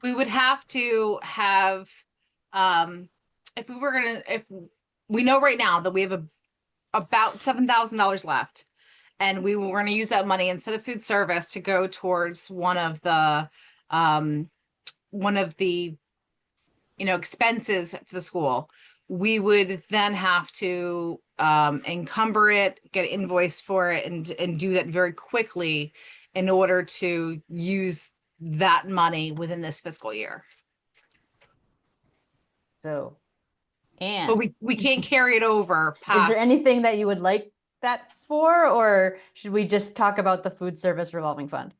Speaker 4: We would have to have, if we know right now that we have about $7,000 left, and we were going to use that money instead of food service to go towards one of the you know, expenses for the school, we would then have to encumber it, get invoiced for it, and do that very quickly in order to use that money within this fiscal year.
Speaker 8: So, and
Speaker 4: but we can't carry it over past.
Speaker 8: Is there anything that you would like that for, or should we just talk about the food service revolving fund?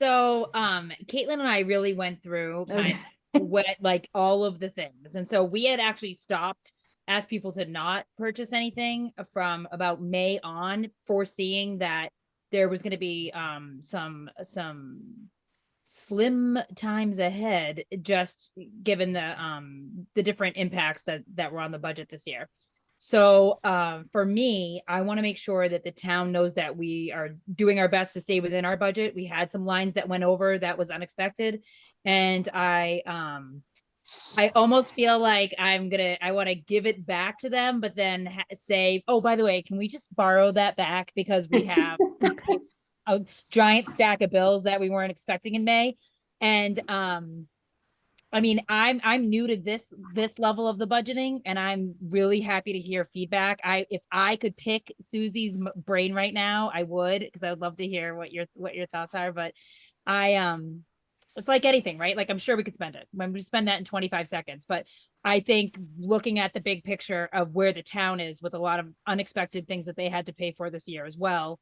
Speaker 1: So Caitlin and I really went through kind of what, like, all of the things. And so we had actually stopped, asked people to not purchase anything from about May on, foreseeing that there was going to be some slim times ahead, just given the different impacts that were on the budget this year. So for me, I want to make sure that the town knows that we are doing our best to stay within our budget. We had some lines that went over that was unexpected. And I almost feel like I want to give it back to them, but then say, oh, by the way, can we just borrow that back? Because we have a giant stack of bills that we weren't expecting in May. And I mean, I'm new to this level of the budgeting, and I'm really happy to hear feedback. If I could pick Susie's brain right now, I would, because I would love to hear what your thoughts are. But it's like anything, right? Like, I'm sure we could spend it. I'm just spend that in 25 seconds. But I think looking at the big picture of where the town is with a lot of unexpected things that they had to pay for this year as well.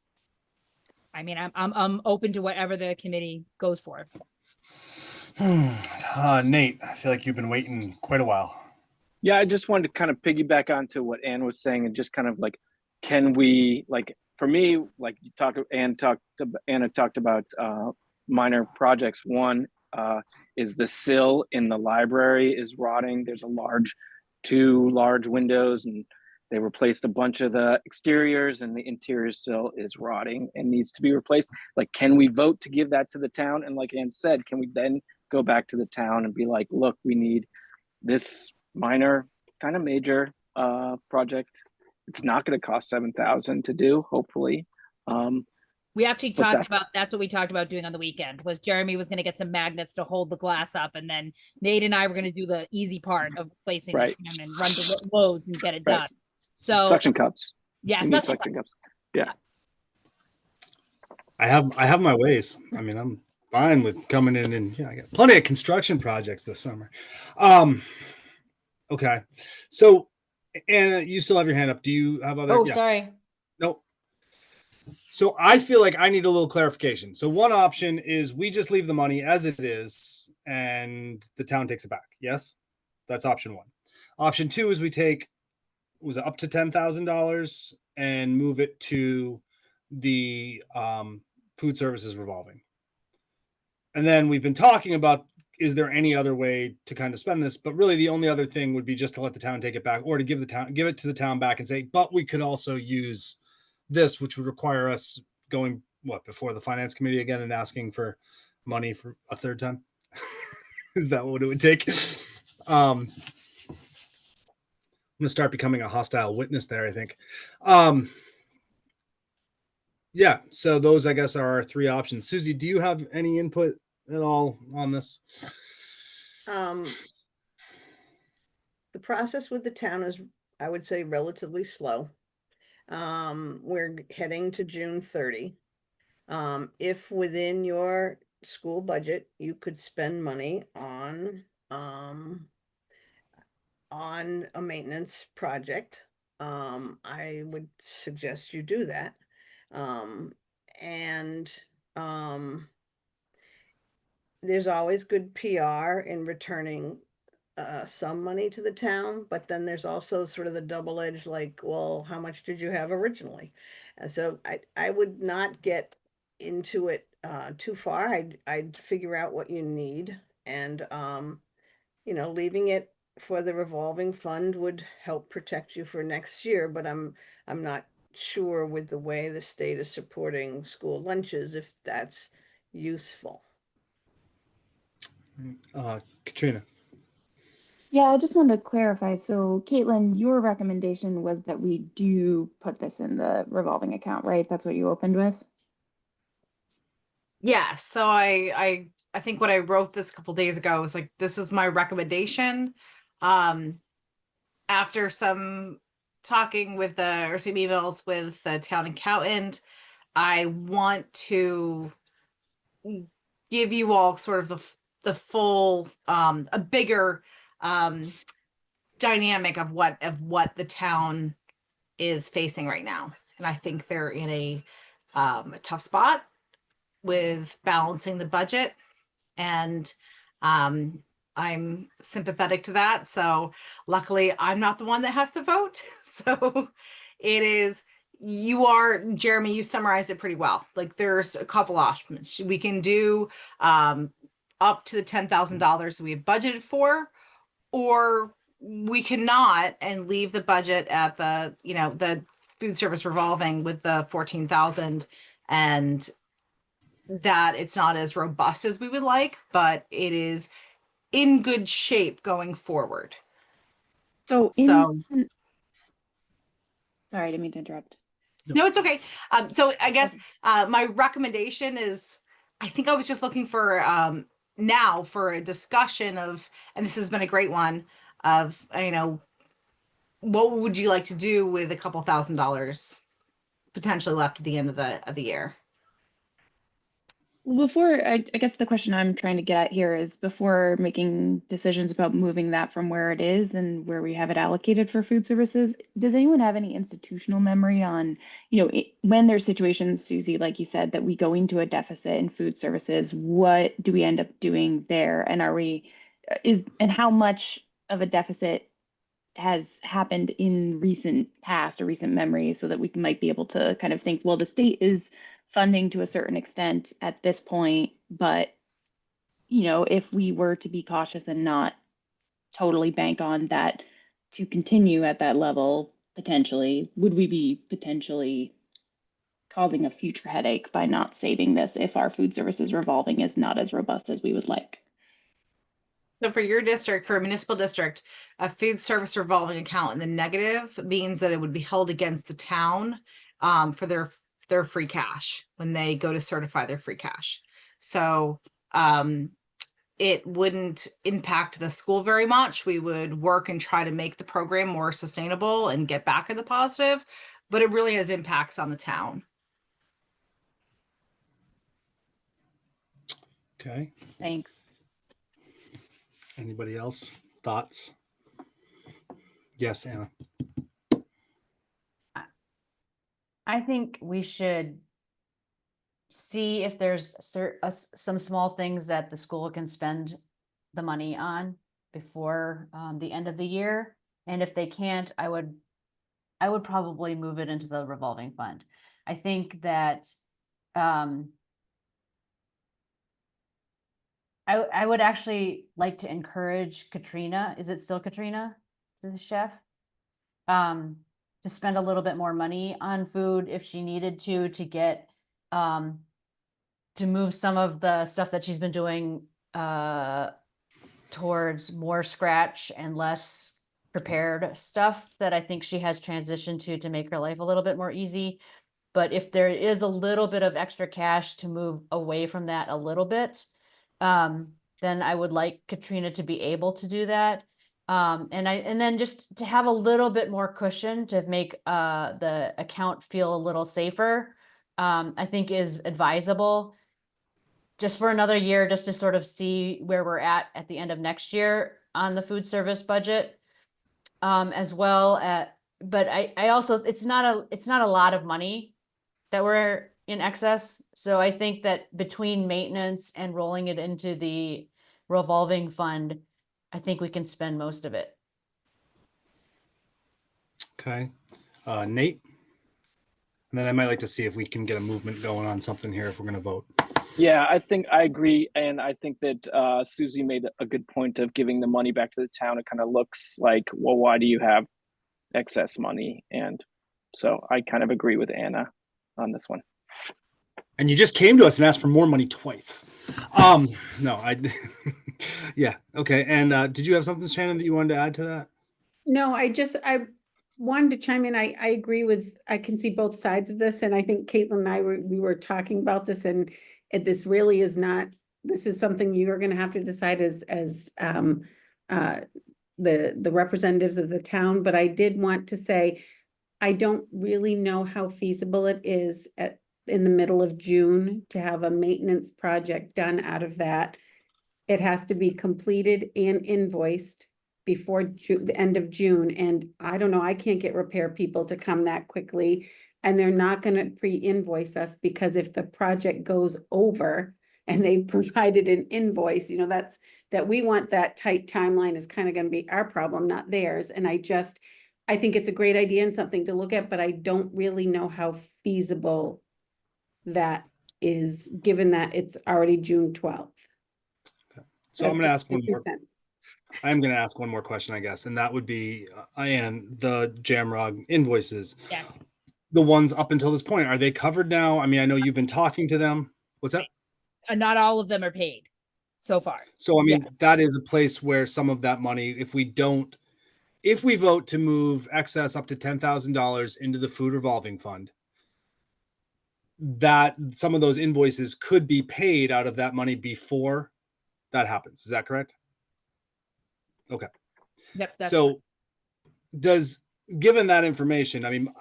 Speaker 1: I mean, I'm open to whatever the committee goes for.
Speaker 2: Nate, I feel like you've been waiting quite a while.
Speaker 6: Yeah, I just wanted to kind of piggyback onto what Anne was saying and just kind of like, can we, like, for me, like you talked, Anna talked about minor projects. One is the sill in the library is rotting. There's two large windows, and they replaced a bunch of the exteriors, and the interior sill is rotting and needs to be replaced. Like, can we vote to give that to the town? And like Anne said, can we then go back to the town and be like, look, we need this minor, kind of major project. It's not going to cost 7,000 to do, hopefully.
Speaker 1: We actually
Speaker 6: But
Speaker 1: talked about, that's what we talked about doing on the weekend, was Jeremy was going to get some magnets to hold the glass up, and then Nate and I were going to do the easy part of placing
Speaker 6: Right.
Speaker 1: the trim and run the loads and get it
Speaker 6: Right.
Speaker 1: done. So
Speaker 6: suction cups.
Speaker 1: yeah,
Speaker 6: You need suction cups. Yeah.
Speaker 2: I have my ways. I mean, I'm fine with coming in and I got plenty of construction projects this summer. Okay. So Anna, you still have your hand up. Do you have other?
Speaker 8: Oh,
Speaker 2: Yeah.
Speaker 8: sorry.
Speaker 2: Nope. So I feel like I need a little clarification. So one option is we just leave the money as it is and the town takes it back. Yes, that's option one. Option two is we take, was it up to $10,000 and move it to the food services revolving. And then we've been talking about, is there any other way to kind of spend this? But really the only other thing would be just to let the town take it back, or to give it to the town back and say, but we could also use this, which would require us going before the finance committee again and asking for money for a third time. Is that what it would take? I'm gonna start becoming a hostile witness there, I think. Yeah, so those I guess are our three options. Susie, do you have any input at all on this?
Speaker 3: The process with the town is, I would say, relatively slow. We're heading to June 30. If within your school budget, you could spend money on a maintenance project, I would suggest you do that. And there's always good PR in returning some money to the town, but then there's also sort of the double-edged, like, well, how much did you have originally? And so I would not get into it too far. I'd figure out what you need, and leaving it for the revolving fund would help protect you for next year, but I'm not sure with the way the state is supporting school lunches if that's useful.
Speaker 2: Katrina.
Speaker 9: Yeah, I just wanted to clarify. So, Caitlin, your recommendation was that we do put this in the revolving account, right? That's what you opened with?
Speaker 4: Yeah, so I think what I wrote this a couple days ago was like, this is my recommendation. After some talking with or some emails with the town accountant, I want to give you all sort of the full a bigger dynamic of what the town is facing right now. And I think they're in a tough spot with balancing the budget, and I'm sympathetic to that. So luckily I'm not the one that has to vote. So it is, Jeremy, you summarized it pretty well. Like, there's a couple options. We can do up to the $10,000 we have budgeted for, or we cannot and leave the budget at the food service revolving with the 14,000, and that it's not as robust as we would like, but it is in good shape going forward.
Speaker 9: So,
Speaker 4: So
Speaker 9: sorry, I didn't mean to interrupt.
Speaker 4: no, it's okay. So I guess my recommendation is, I think I was just looking for now for a discussion of, and this has been a great one, of what would you like to do with a couple $1,000s potentially left at the end of the year?
Speaker 9: Well, before, I guess the question I'm trying to get at here is before making decisions about moving that from where it is and where we have it allocated for food services, does anyone have any institutional memory on, when there's situations, Susie, like you said, that we go into a deficit in food services, what do we end up doing there? And and how much of a deficit has happened in recent past or recent memory so that we might be able to kind of think, well, the state is funding to a certain extent at this point, but if we were to be cautious and not totally bank on that to continue at that level, potentially, would we be potentially causing a future headache by not saving this if our food services revolving is not as robust as we would like?
Speaker 4: So for your district, for a municipal district, a food service revolving account in the negative means that it would be held against the town for their free cash when they go to certify their free cash. So it wouldn't impact the school very much. We would work and try to make the program more sustainable and get back in the positive, but it really has impacts on the town.
Speaker 2: Okay.
Speaker 9: Thanks.
Speaker 2: Anybody else? Thoughts? Yes, Anna.
Speaker 8: I think we should see if there's some small things that the school can spend the money on before the end of the year. And if they can't, I would probably move it into the revolving fund. I think that I would actually like to encourage Katrina. Is it still Katrina, the chef? To spend a little bit more money on food if she needed to get to move some of the stuff that she's been doing towards more scratch and less prepared stuff that I think she has transitioned to make her life a little bit more easy. But if there is a little bit of extra cash to move away from that a little bit, then I would like Katrina to be able to do that. And then just to have a little bit more cushion to make the account feel a little safer, I think is advisable just for another year, just to sort of see where we're at the end of next year on the food service budget, as well at, but I also, it's not a lot of money that we're in excess. So I think that between maintenance and rolling it into the revolving fund, I think we can spend most of it.
Speaker 2: Okay. Nate? And then I might like to see if we can get a movement going on something here if we're going to vote.
Speaker 6: Yeah, I think I agree. And I think that Susie made a good point of giving the money back to the town. It kind of looks like, well, why do you have excess money? And so I kind of agree with Anna on this one.
Speaker 2: And you just came to us and asked for more money twice. No, yeah. Okay. And did you have something, Shannon, that you wanted to add to that?
Speaker 7: No, I wanted to chime in. I agree with, I can see both sides of this. And I think Caitlin and I we were talking about this, and this really is not, this is something you're going to have to decide as the representatives of the town. But I did want to say, I don't really know how feasible it is in the middle of June to have a maintenance project done out of that. It has to be completed and invoiced before the end of June. And I don't know, I can't get repair people to come that quickly. And they're not going to pre-invoice us, because if the project goes over and they've provided an invoice, that we want that tight timeline is kind of going to be our problem, not theirs. And I think it's a great idea and something to look at, but I don't really know how feasible that is, given that it's already June 12th.
Speaker 2: So I'm going to ask one more.
Speaker 7: Sense.
Speaker 2: I'm going to ask one more question, I guess, and that would be, the Jamrog invoices.
Speaker 1: Yeah.
Speaker 2: The ones up until this point, are they covered now? I mean, I know you've been talking to them. What's that?
Speaker 1: Not all of them are paid so far.
Speaker 2: So, I mean, that is a place where some of that money, if we vote to move excess up to $10,000 into the food revolving fund, that some of those invoices could be paid out of that money before that happens. Is that correct? Okay.
Speaker 1: Yep. That's
Speaker 2: so does given that information, I mean,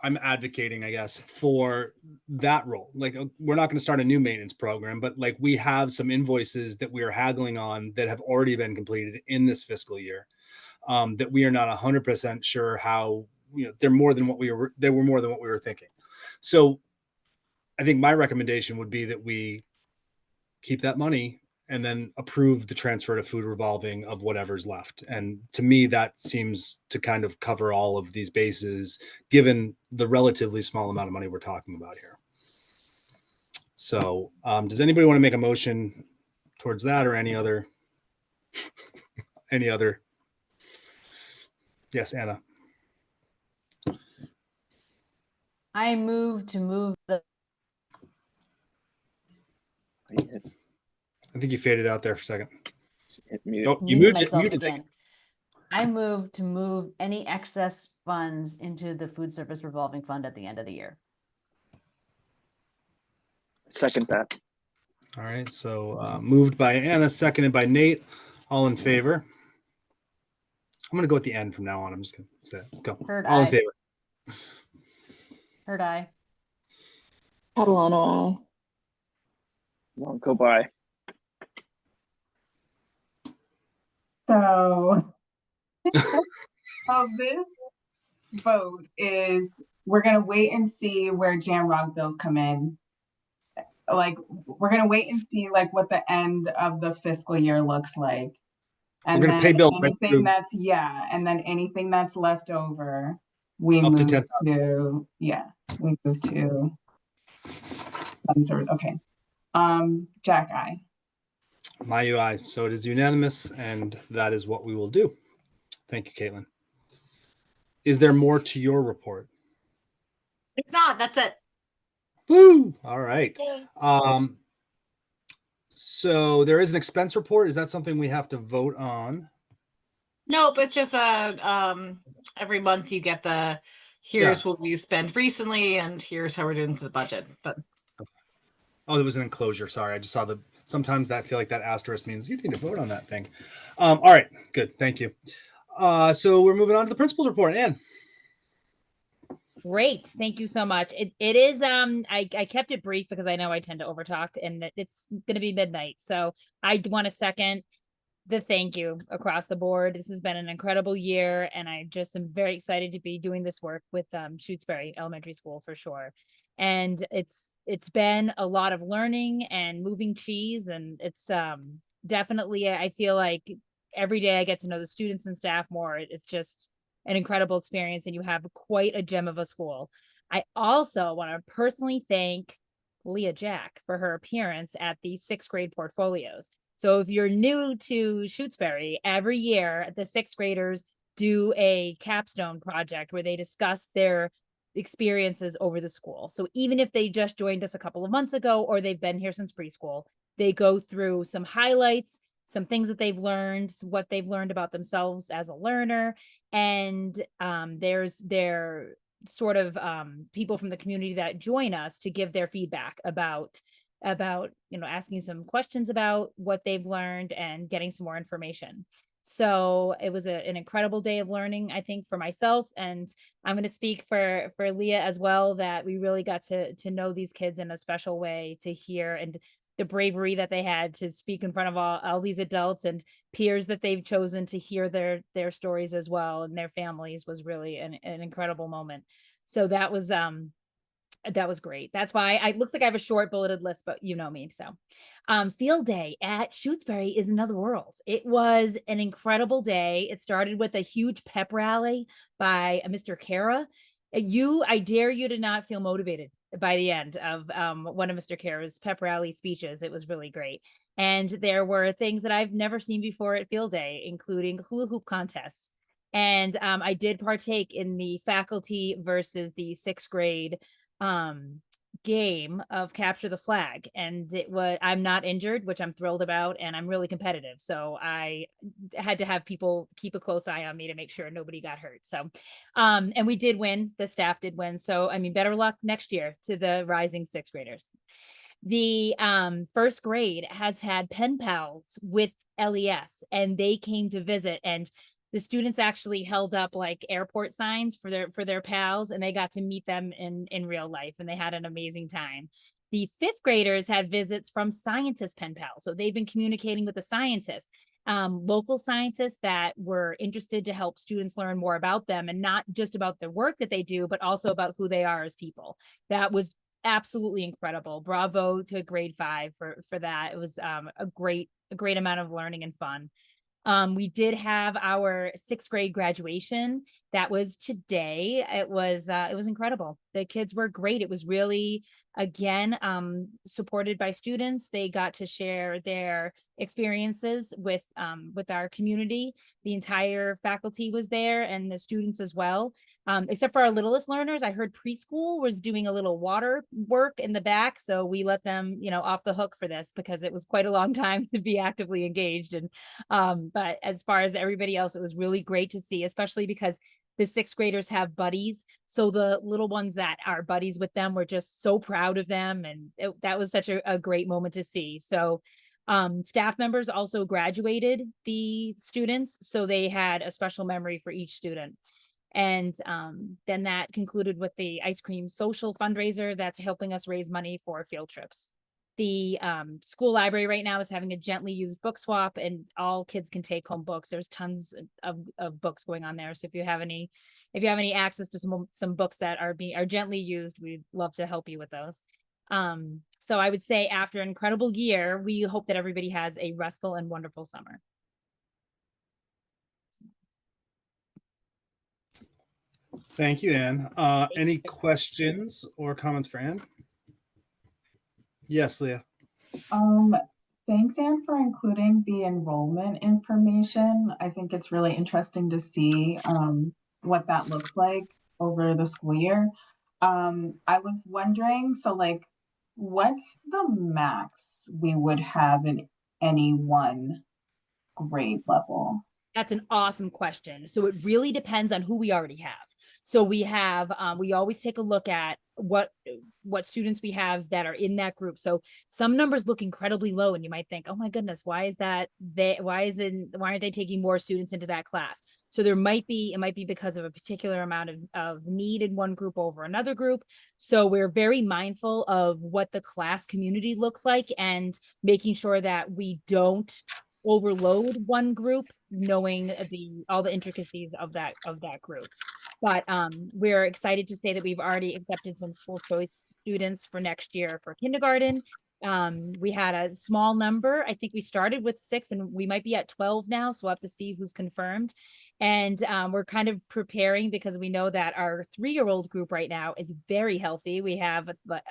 Speaker 2: I'm advocating, I guess, for that role. Like, we're not going to start a new maintenance program, but like we have some invoices that we are haggling on that have already been completed in this fiscal year, that we are not 100% sure how, they're more than what they were more than what we were thinking. So I think my recommendation would be that we keep that money and then approve the transfer to food revolving of whatever's left. And to me, that seems to kind of cover all of these bases, given the relatively small amount of money we're talking about here. So does anybody want to make a motion towards that, or any other? Yes, Anna.
Speaker 8: I move the.
Speaker 2: I think you faded out there for a second.
Speaker 8: Oh, you muted myself again. I move to move any excess funds into the food service revolving fund at the end of the year.
Speaker 6: Second that.
Speaker 2: All right. So moved by Anna, seconded by Nate. All in favor? I'm going to go at the end from now on. I'm just going to say it. Go. All in favor?
Speaker 8: Heard I.
Speaker 9: Catalano, I.
Speaker 6: Won't go by.
Speaker 5: So, this vote is, we're going to wait and see where Jamrock bills come in. Like, we're going to wait and see like what the end of the fiscal year looks like. And
Speaker 2: we're going to pay bills.
Speaker 5: Anything that's, and then anything that's left over, we
Speaker 2: up
Speaker 5: move
Speaker 2: to
Speaker 5: 10,000. We move to, okay. Jack, I.
Speaker 2: My UI. So it is unanimous, and that is what we will do. Thank you, Caitlin. Is there more to your report?
Speaker 4: If not, that's it.
Speaker 2: Woo! All right. So there is an expense report. Is that something we have to vote on?
Speaker 4: Nope, it's just every month you get the here's what we spent recently and here's how we're doing for the budget. But
Speaker 2: oh, there was an enclosure. Sorry, I just saw sometimes that feel like that asterisk means you need to vote on that thing. All right, good. Thank you. So we're moving on to the principal's report. Anne.
Speaker 1: Great. Thank you so much. It is, I kept it brief because I know I tend to overtalk, and it's going to be midnight. So I want to second the thank you across the board. This has been an incredible year, and I just am very excited to be doing this work with Shutesbury Elementary School for sure. And it's been a lot of learning and moving cheese, and it's definitely, I feel like every day I get to know the students and staff more. It's just an incredible experience, and you have quite a gem of a school. I also want to personally thank Leah Jack for her appearance at the 6th grade portfolios. So if you're new to Shutesbury, every year the 6th graders do a capstone project where they discuss their experiences over the school. So even if they just joined us a couple of months ago, or they've been here since preschool, they go through some highlights, some things that they've learned, what they've learned about themselves as a learner. And there's sort of people from the community that join us to give their feedback about asking some questions about what they've learned and getting some more information. So it was an incredible day of learning, I think, for myself, and I'm going to speak for Leah as well, that we really got to know these kids in a special way, to hear and the bravery that they had to speak in front of all these adults and peers that they've chosen to hear their stories as well, and their families, was really an incredible moment. So that was great. That's why it looks like I have a short bulleted list, but you know me. So field day at Shutesbury is another world. It was an incredible day. It started with a huge pep rally by Mr. Kara. I dare you to not feel motivated by the end of one of Mr. Kara's pep rally speeches. It was really great. And there were things that I've never seen before at field day, including hula hoop contests. And I did partake in the faculty versus the 6th grade game of capture the flag, and I'm not injured, which I'm thrilled about, and I'm really competitive, so I had to have people keep a close eye on me to make sure nobody got hurt. So and we did win, the staff did win, so I mean, better luck next year to the rising 6th graders. The 1st grade has had pen pals with LES, and they came to visit, and the students actually held up like airport signs for their pals, and they got to meet them in real life, and they had an amazing time. The fifth graders had visits from scientist pen pals. So they've been communicating with the scientists, local scientists that were interested to help students learn more about them, and not just about the work that they do, but also about who they are as people. That was absolutely incredible. Bravo to grade 5 for that. It was a great amount of learning and fun. We did have our 6th grade graduation. That was today. It was incredible. The kids were great. It was really, again, supported by students. They got to share their experiences with our community. The entire faculty was there, and the students as well. Except for our littlest learners. I heard preschool was doing a little water work in the back. So we let them, off the hook for this, because it was quite a long time to be actively engaged. And, but as far as everybody else, it was really great to see, especially because the 6th graders have buddies. So the little ones that are buddies with them were just so proud of them. And that was such a great moment to see. So staff members also graduated the students. So they had a special memory for each student. And then that concluded with the ice cream social fundraiser that's helping us raise money for field trips. The school library right now is having a gently used book swap, and all kids can take home books. There's tons of books going on there. So if you have any access to some books that are gently used, we'd love to help you with those. So I would say, after an incredible year, we hope that everybody has a restful and wonderful summer.
Speaker 2: Thank you, Anne. Any questions or comments for Anne? Yes, Leah.
Speaker 5: Thanks, Anne, for including the enrollment information. I think it's really interesting to see what that looks like over the school year. I was wondering, so like, what's the max we would have in any one grade level?
Speaker 1: That's an awesome question. So it really depends on who we already have. So we have, we always take a look at what students we have that are in that group. So some numbers look incredibly low, and you might think, oh my goodness, why aren't they taking more students into that class? So it might be because of a particular amount of need in one group over another group. So we're very mindful of what the class community looks like, and making sure that we don't overload one group, knowing all the intricacies of that group. But we're excited to say that we've already accepted some school choice students for next year for kindergarten. We had a small number. I think we started with 6, and we might be at 12 now, so we'll have to see who's confirmed. And we're kind of preparing, because we know that our 3-year-old group right now is very healthy. We have,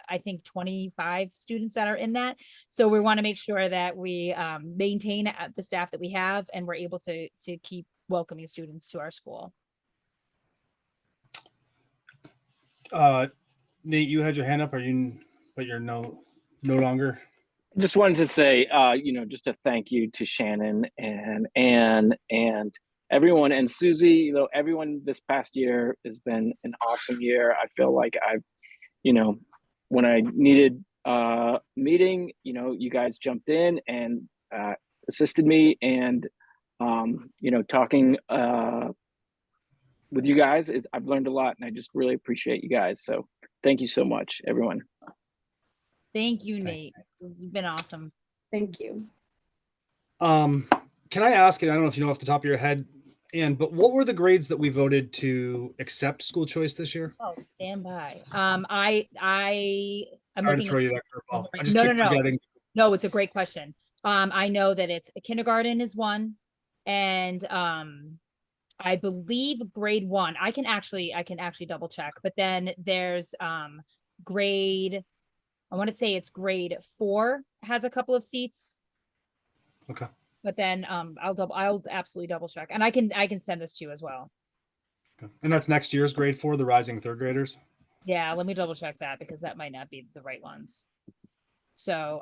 Speaker 1: I think, 25 students that are in that. So we want to make sure that we maintain the staff that we have, and we're able to keep welcoming students to our school.
Speaker 2: Nate, you had your hand up. But you're no longer.
Speaker 6: Just wanted to say, just a thank you to Shannon and Anne and everyone, and Susie. Everyone this past year has been an awesome year. I feel like I've, when I needed meeting, you guys jumped in and assisted me, and talking with you guys, I've learned a lot, and I just really appreciate you guys. So thank you so much, everyone.
Speaker 1: Thank you, Nate. You've been awesome.
Speaker 7: Thank you.
Speaker 2: Can I ask, and I don't know if you know off the top of your head, Anne, but what were the grades that we voted to accept school choice this year?
Speaker 1: Oh, stand by. I'm
Speaker 2: Sorry to throw you that curveball. I just
Speaker 1: No,
Speaker 2: keep forgetting.
Speaker 1: No, it's a great question. I know that it's kindergarten is 1, and I believe grade 1. I can actually double check, but then there's grade, I want to say it's grade 4 has a couple of seats.
Speaker 2: Okay.
Speaker 1: But then I'll absolutely double check, and I can send this to you as well.
Speaker 2: Okay. And that's next year's grade 4, the rising 3rd graders.
Speaker 1: Yeah, let me double check that, because that might not be the right ones. So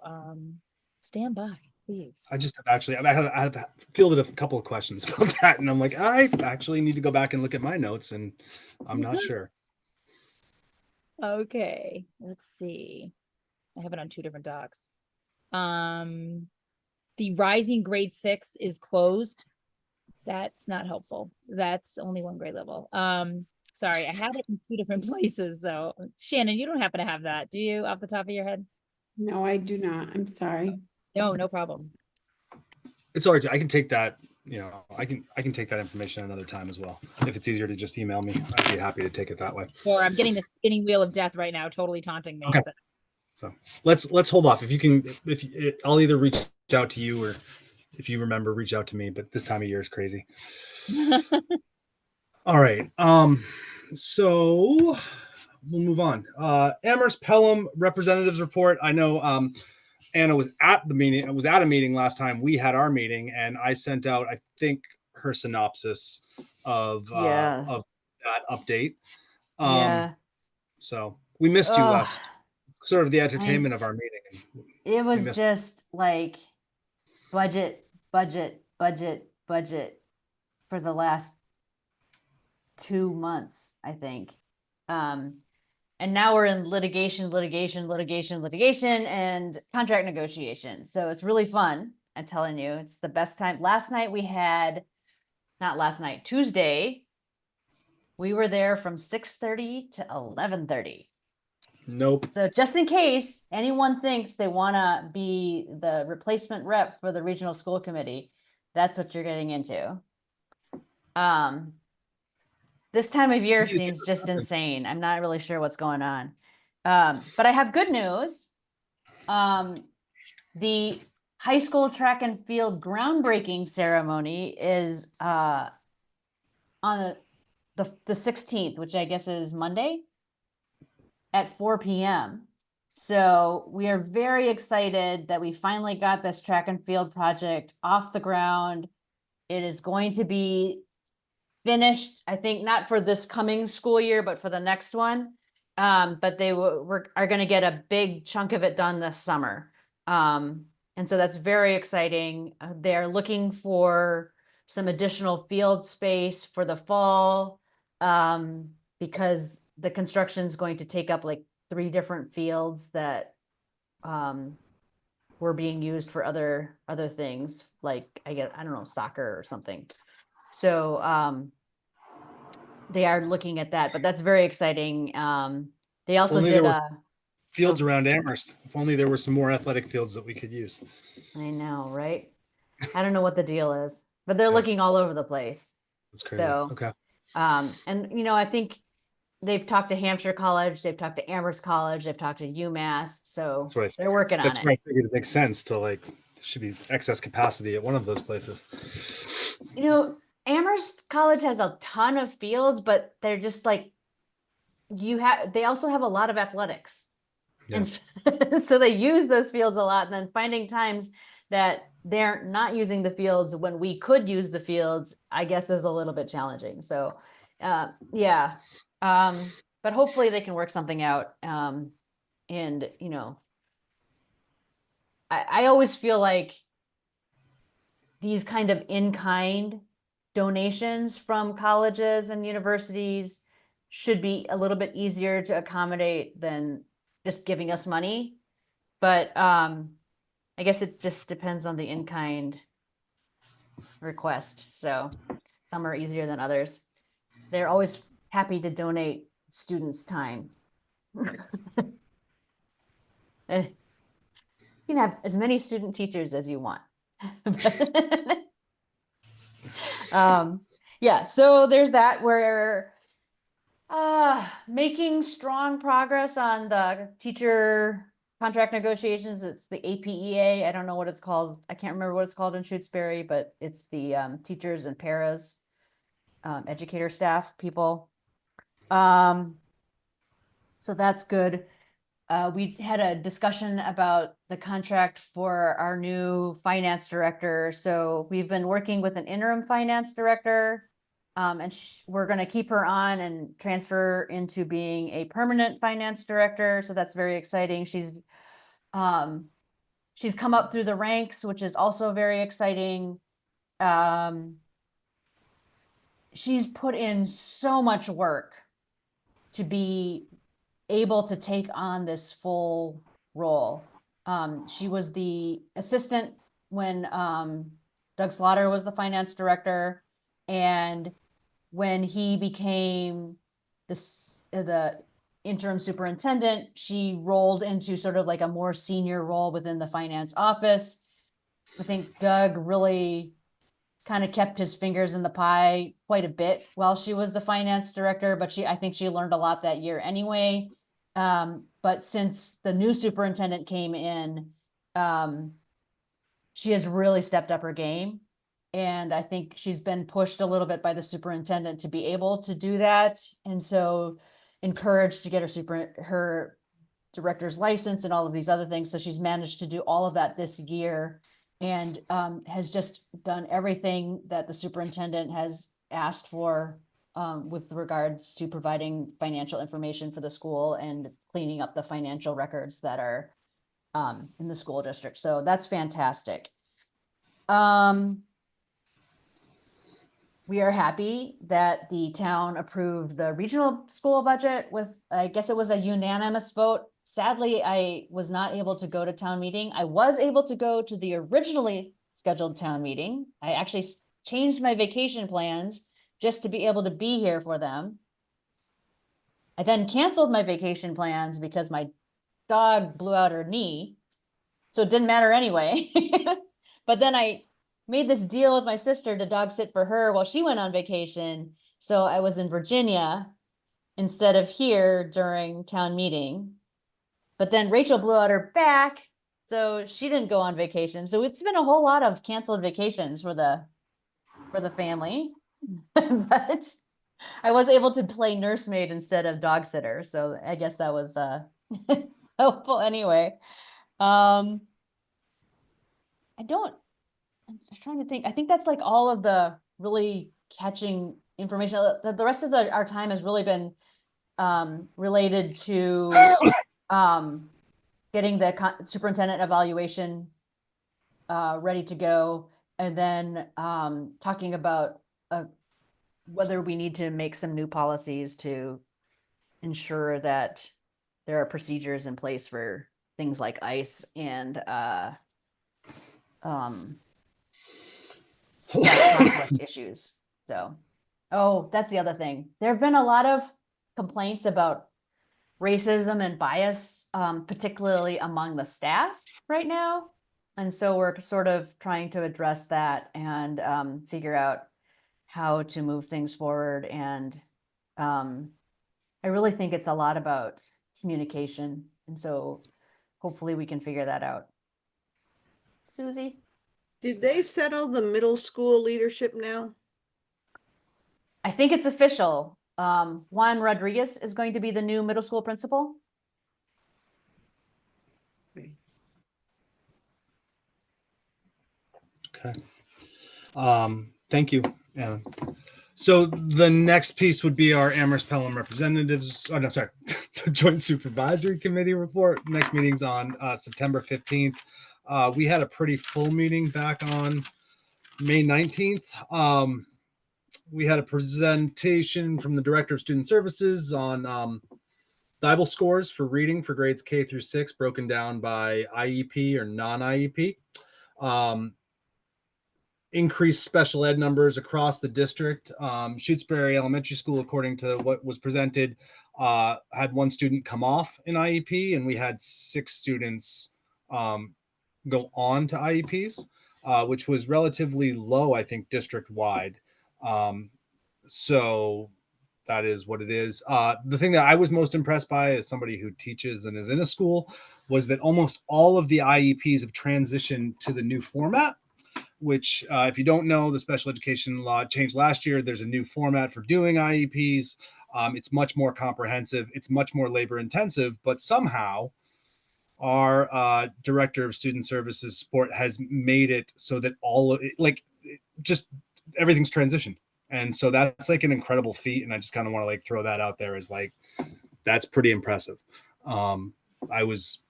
Speaker 1: stand by, please.
Speaker 2: I just have actually, I have fielded a couple of questions about that, and I'm like, I actually need to go back and look at my notes, and I'm not sure.
Speaker 1: Okay, let's see. I have it on 2 different docs. The rising grade 6 is closed. That's not helpful. That's only one grade level. Sorry, I had it in two different places. So Shannon, you don't happen to have that, do you, off the top of your head?
Speaker 7: No, I do not. I'm sorry.
Speaker 1: No, no problem.
Speaker 2: It's all right. I can take that. I can take that information another time as well. If it's easier to just email me, I'd be happy to take it that way.
Speaker 1: Or I'm getting the spinning wheel of death right now, totally taunting me.
Speaker 2: Okay. So let's hold off. If you can, I'll either reach out to you, or if you remember, reach out to me. But this time of year is crazy. All right. So we'll move on. Amherst Pelham representatives report. I know Anna was at the meeting. It was at a meeting last time we had our meeting, and I sent out, I think, her synopsis of that update. So we missed you last, sort of the entertainment of our meeting.
Speaker 8: It was just like budget for the last 2 months, I think. And now we're in litigation, and contract negotiation. So it's really fun. I'm telling you, it's the best time. Tuesday, we were there from 6:30 to 11:30.
Speaker 2: Nope.
Speaker 8: So just in case anyone thinks they want to be the replacement rep for the regional school committee, that's what you're getting into. This time of year seems just insane. I'm not really sure what's going on. But I have good news. The high school track and field groundbreaking ceremony is on the 16th, which I guess is Monday at 4 p.m. So we are very excited that we finally got this track and field project off the ground. It is going to be finished, I think, not for this coming school year, but for the next one. But they are going to get a big chunk of it done this summer. And so that's very exciting. They're looking for some additional field space for the fall, because the construction is going to take up like 3 different fields that were being used for other things, like I don't know, soccer or something. So they are looking at that, but that's very exciting. They also did
Speaker 2: fields around Amherst. If only there were some more athletic fields that we could use.
Speaker 8: I know, right? I don't know what the deal is, but they're looking all over the place.
Speaker 2: That's crazy.
Speaker 8: So,
Speaker 2: okay.
Speaker 8: And I think they've talked to Hampshire College, they've talked to Amherst College, they've talked to UMass. So they're working on it.
Speaker 2: That's why I figured it makes sense to should be excess capacity at one of those places.
Speaker 8: Amherst College has a ton of fields, but they're just like, they also have a lot of athletics. Yeah. And so they use those fields a lot, and then finding times that they're not using the fields when we could use the fields, I guess, is a little bit challenging. So yeah. But hopefully they can work something out. And I always feel like these kind of in-kind donations from colleges and universities should be a little bit easier to accommodate than just giving us money. But I guess it just depends on the in-kind request. So some are easier than others. They're always happy to donate students' time. And you can have as many student teachers as you want. Yeah, so there's that. We're making strong progress on the teacher contract negotiations. It's the APEA. I don't know what it's called. I can't remember what it's called in Shutesbury, but it's the teachers and paras, educator staff people. So that's good. We had a discussion about the contract for our new finance director. So we've been working with an interim finance director, and we're going to keep her on and transfer into being a permanent finance director. So that's very exciting. She's come up through the ranks, which is also very exciting. She's put in so much work to be able to take on this full role. She was the assistant when Doug Slaughter was the finance director. And when he became the interim superintendent, she rolled into sort of like a more senior role within the finance office. I think Doug really kind of kept his fingers in the pie quite a bit while she was the finance director, but I think she learned a lot that year anyway. But since the new superintendent came in, she has really stepped up her game. And I think she's been pushed a little bit by the superintendent to be able to do that. And so encouraged to get her director's license and all of these other things. So she's managed to do all of that this year, and has just done everything that the superintendent has asked for with regards to providing financial information for the school and cleaning up the financial records that are in the school district. So that's fantastic. We are happy that the town approved the regional school budget with, I guess it was a unanimous vote. Sadly, I was not able to go to town meeting. I was able to go to the originally scheduled town meeting. I actually changed my vacation plans just to be able to be here for them. I then canceled my vacation plans because my dog blew out her knee. So it didn't matter anyway. But then I made this deal with my sister to dog sit for her while she went on vacation. So I was in Virginia instead of here during town meeting. But then Rachel blew out her back, so she didn't go on vacation. So it's been a whole lot of canceled vacations for the family. But I was able to play nursemaid instead of dog sitter. So I guess that was helpful anyway. I'm trying to think. I think that's like all of the really catching information. The rest of our time has really been related to getting the superintendent evaluation ready to go, and then talking about whether we need to make some new policies to ensure that there are procedures in place for things like ICE and conflict issues. So, oh, that's the other thing. There have been a lot of complaints about racism and bias, particularly among the staff right now. And so we're sort of trying to address that and figure out how to move things forward. And I really think it's a lot about communication. And so hopefully we can figure that out. Susie?
Speaker 3: Did they settle the middle school leadership now?
Speaker 8: I think it's official. Juan Rodriguez is going to be the new middle school principal.
Speaker 2: Okay. Thank you. Yeah. So the next piece would be our Amherst Pelham representatives. Oh, no, sorry. The Joint Supervisory Committee report. Next meeting's on September 15th. We had a pretty full meeting back on May 19th. We had a presentation from the Director of Student Services on Bible scores for reading for grades K through 6, broken down by IEP or non-IEP. Increased special ed numbers across the district. Shutesbury Elementary School, according to what was presented, had one student come off in IEP, and we had 6 students go on to IEPs, which was relatively low, I think, district-wide. So that is what it is. The thing that I was most impressed by as somebody who teaches and is in a school was that almost all of the IEPs have transitioned to the new format, which if you don't know, the special education law changed last year. There's a new format for doing IEPs. It's much more comprehensive. It's much more labor intensive, but somehow our director of student services support has made it so that all of it, just everything's transitioned. And so that's like an incredible feat. And I just kind of want to throw that out there as that's pretty impressive. I was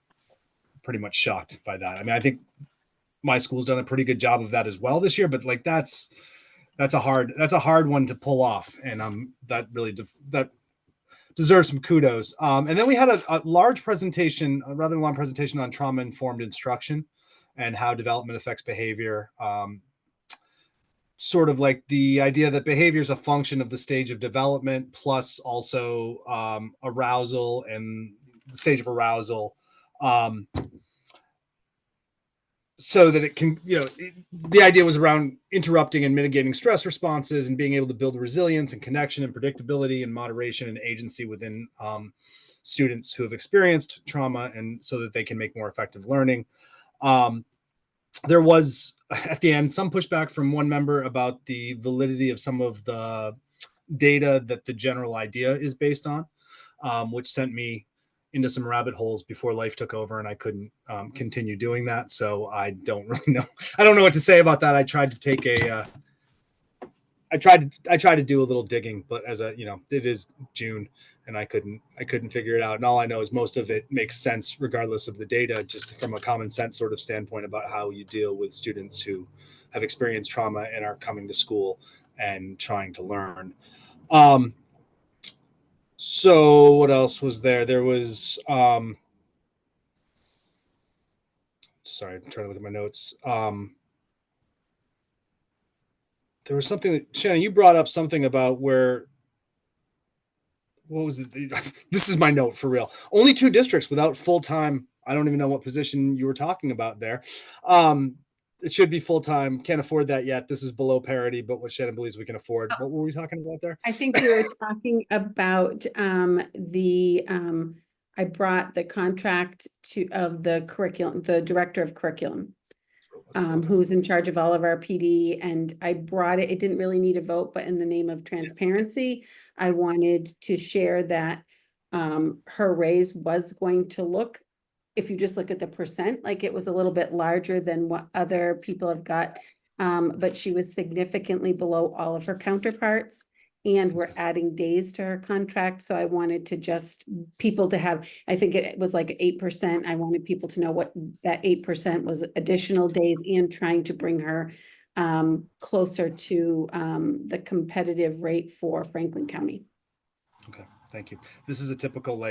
Speaker 2: pretty much shocked by that. I mean, I think my school's done a pretty good job of that as well this year, but that's a hard one to pull off. And that really that deserves some kudos. And then we had a large presentation, a rather long presentation on trauma-informed instruction and how development affects behavior. sort of like the idea that behavior is a function of the stage of development, plus also arousal and the stage of arousal. So that it can, the idea was around interrupting and mitigating stress responses and being able to build resilience and connection and predictability and moderation and agency within students who have experienced trauma, and so that they can make more effective learning. There was, at the end, some pushback from one member about the validity of some of the data that the general idea is based on, which sent me into some rabbit holes before life took over and I couldn't continue doing that. So I don't really know. I don't know what to say about that. I tried to take I tried to do a little digging, but it is June and I couldn't figure it out. And all I know is most of it makes sense regardless of the data, just from a common sense sort of standpoint about how you deal with students who have experienced trauma and are coming to school and trying to learn. So what else was there? There was, sorry, I'm trying to look at my notes. There was something that, Shannon, you brought up something about what was it? This is my note for real. Only 2 districts without full-time. I don't even know what position you were talking about there. It should be full-time. Can't afford that yet. This is below parity, but what Shannon believes we can afford. What were we talking about there?
Speaker 7: I think we were talking about I brought the contract of the curriculum, the director of curriculum, who's in charge of all of our PD, and I brought it. It didn't really need a vote, but in the name of transparency, I wanted to share that her raise was going to look, if you just look at the percent, like it was a little bit larger than what other people have got. But she was significantly below all of her counterparts, and we're adding days to her contract. So I wanted to just people to have, I think it was like 8%. I wanted people to know what that 8% was, additional days, and trying to bring her closer to the competitive rate for Franklin County.
Speaker 2: Okay, thank you. This is a typical,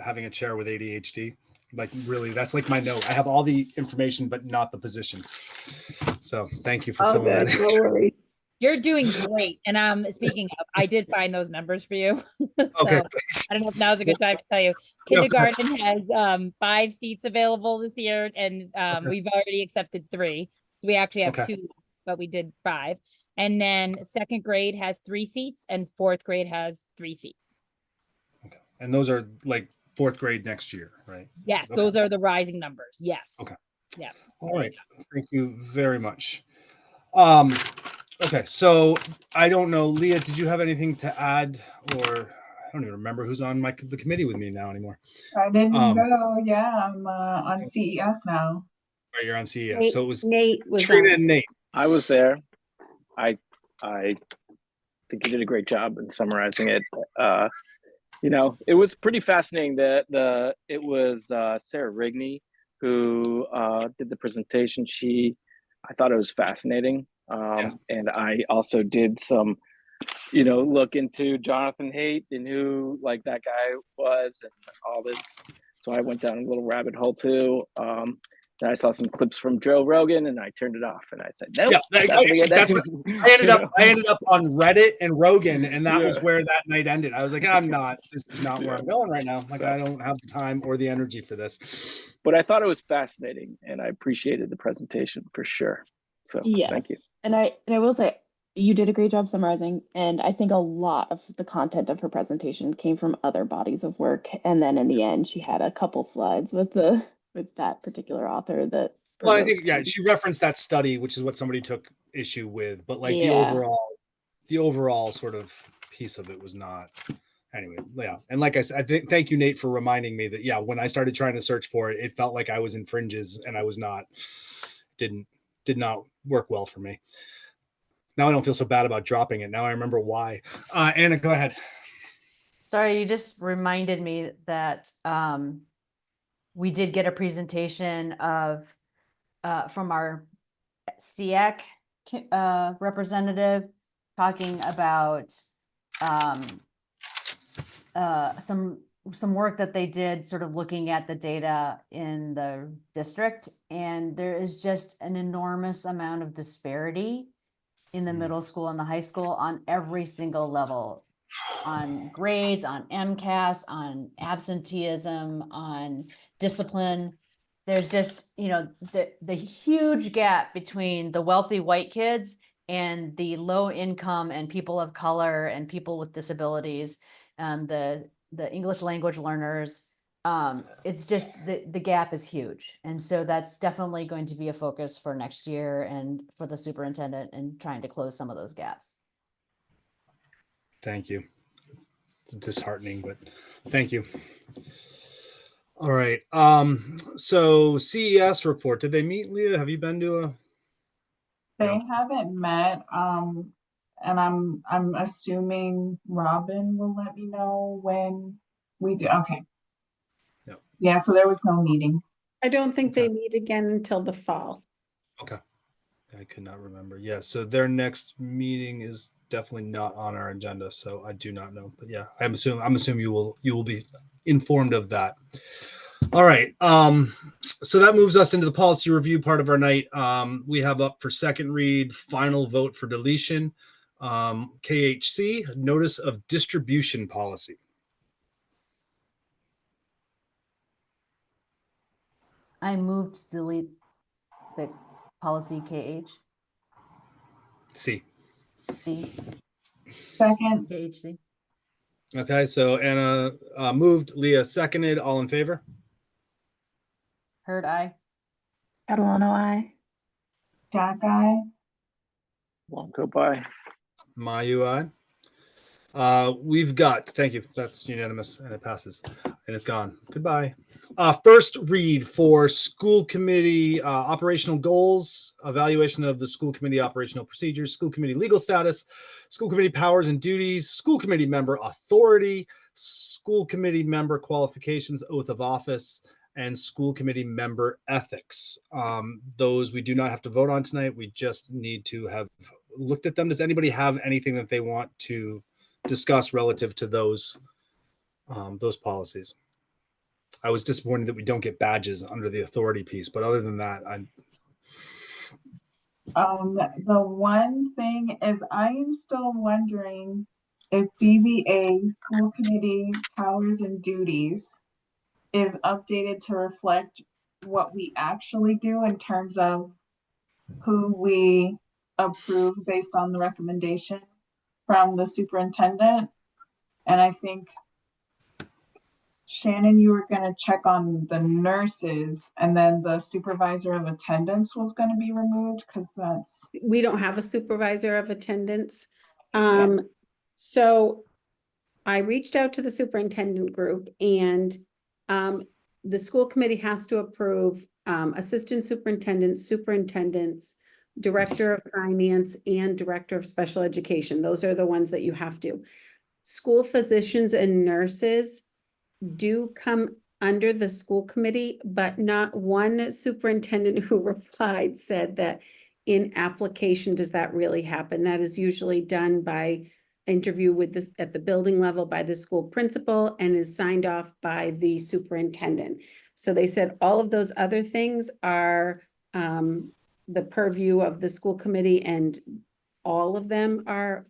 Speaker 2: having a chair with ADHD. Like, really, that's like my note. I have all the information, but not the position. So thank you for filling that in.
Speaker 7: No worries.
Speaker 1: You're doing great. And speaking of, I did find those numbers for you. So
Speaker 2: Okay.
Speaker 1: I don't know if now's a good time to tell you. Kindergarten has 5 seats available this year, and we've already accepted 3. So we actually have 2, but we did 5. And then 2nd grade has 3 seats, and 4th grade has 3 seats.
Speaker 2: Okay. And those are like 4th grade next year, right?
Speaker 1: Yes,
Speaker 2: Okay.
Speaker 1: those are the rising numbers. Yes.
Speaker 2: Okay.
Speaker 1: Yeah.
Speaker 2: All right. Thank you very much. Okay, so I don't know, Leah, did you have anything to add, or I don't even remember who's on the committee with me now anymore.
Speaker 5: I didn't know. Yeah, I'm on CES now.
Speaker 2: Right, you're on CES.
Speaker 7: Nate,
Speaker 2: So it was
Speaker 7: Nate was
Speaker 2: Trina
Speaker 7: on.
Speaker 2: and Nate.
Speaker 6: I was there. I think you did a great job in summarizing it. It was pretty fascinating that it was Sarah Rigney who did the presentation. I thought it was fascinating. And I also did some, look into Jonathan Haidt and who that guy was and all this. So I went down a little rabbit hole too. And I saw some clips from Joe Rogan, and I turned it off. And I said, "Nope."
Speaker 2: Yeah, I ended up on Reddit and Rogan, and that was where that night ended. I was like, this is not where I'm going right now. Like, I don't have the time or the energy for this.
Speaker 6: But I thought it was fascinating, and I appreciated the presentation for sure. So thank you.
Speaker 9: And I will say, you did a great job summarizing, and I think a lot of the content of her presentation came from other bodies of work. And then in the end, she had a couple slides with that particular author that.
Speaker 2: Well, I think, she referenced that study, which is what somebody took issue with, but the overall sort of piece of it was not. Anyway, yeah. And like I said, thank you, Nate, for reminding me that, when I started trying to search for it, it felt like I was in fringes, and I was not, did not work well for me. Now I don't feel so bad about dropping it. Now I remember why. Anna, go ahead.
Speaker 8: Sorry, you just reminded me that we did get a presentation from our SEAC representative talking about some work that they did, sort of looking at the data in the district, and there is just an enormous amount of disparity in the middle school and the high school on every single level, on grades, on MCAS, on absenteeism, on discipline. There's just, you know, the huge gap between the wealthy white kids and the low income and people of color and people with disabilities and the English language learners. It's just the gap is huge. And so that's definitely going to be a focus for next year and for the superintendent and trying to close some of those gaps.
Speaker 2: Thank you. It's disheartening, but thank you. All right. So CES report. Did they meet, Leah? Have you been to a?
Speaker 5: They
Speaker 2: No.
Speaker 5: haven't met, and I'm assuming Robin will let me know when we do. Okay.
Speaker 2: Yep.
Speaker 5: Yeah, so there was no meeting.
Speaker 7: I don't think
Speaker 2: Okay.
Speaker 7: they meet again until the fall.
Speaker 2: Okay. I could not remember. Yeah. So their next meeting is definitely not on our agenda. So I do not know. But yeah, I'm assuming you will be informed of that. All right. So that moves us into the policy review part of our night. We have up for second read, final vote for deletion. KHC, notice of distribution policy.
Speaker 8: I moved to delete the policy KH.
Speaker 2: C.
Speaker 5: Second.
Speaker 8: KHC.
Speaker 2: Okay, so Anna moved, Leah seconded, all in favor?
Speaker 8: Heard I.
Speaker 9: Catalano, I.
Speaker 5: Jack eye.
Speaker 6: Won't go by.
Speaker 2: My UI. We've got, thank you, that's unanimous and it passes and it's gone. Goodbye. First read for school committee operational goals, evaluation of the school committee operational procedures, school committee legal status, school committee powers and duties, school committee member authority, school committee member qualifications, oath of office, and school committee member ethics. Those we do not have to vote on tonight. We just need to have looked at them. Does anybody have anything that they want to discuss relative to those policies? I was disappointed that we don't get badges under the authority piece, but other than that,
Speaker 5: The one thing is I am still wondering if BBA, school committee powers and duties, is updated to reflect what we actually do in terms of who we approve based on the recommendation from the superintendent. And I think, Shannon, you were going to check on the nurses, and then the supervisor of attendance was going to be removed because that's.
Speaker 7: We don't have a supervisor of attendance.
Speaker 5: Yeah.
Speaker 7: So I reached out to the superintendent group, and the school committee has to approve assistant superintendents, superintendents, director of finance, and director of special education. Those are the ones that you have to. School physicians and nurses do come under the school committee, but not one superintendent who replied said that in application, does that really happen? That is usually done by interview with this at the building level by the school principal and is signed off by the superintendent. So they said all of those other things are the purview of the school committee, and all of them are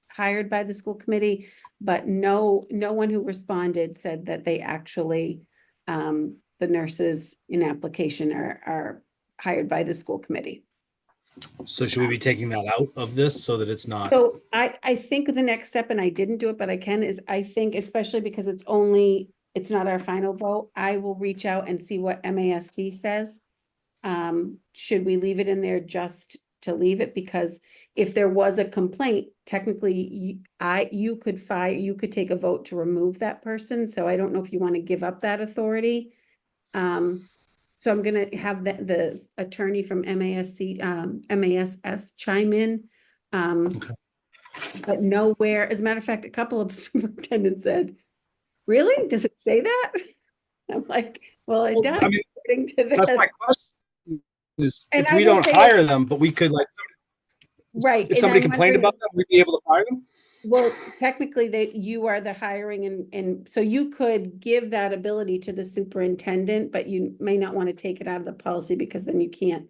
Speaker 7: hired by the school committee, but no one who responded said that they actually, the nurses in application are hired by the school committee.
Speaker 2: so should we be taking that out of this so that it's not?
Speaker 7: So I think the next step, and I didn't do it, but I can, is I think, especially because it's not our final vote, I will reach out and see what MASC says. Should we leave it in there just to leave it? Because if there was a complaint, technically you could take a vote to remove that person. So I don't know if you want to give up that authority. So I'm gonna have the attorney from MASS chime in. But nowhere, as a matter of fact, a couple of superintendents said, really? Does it say that? I'm like, well, it does.
Speaker 2: I mean,
Speaker 7: according to
Speaker 2: that's
Speaker 7: this.
Speaker 2: my question. Is
Speaker 7: And
Speaker 2: if
Speaker 7: I
Speaker 2: we
Speaker 7: will
Speaker 2: don't
Speaker 7: say
Speaker 2: hire them, but we could
Speaker 7: right.
Speaker 2: if somebody complained about them, we'd be able to fire them.
Speaker 7: Well, technically you are the hiring and so you could give that ability to the superintendent, but you may not want to take it out of the policy because then you can't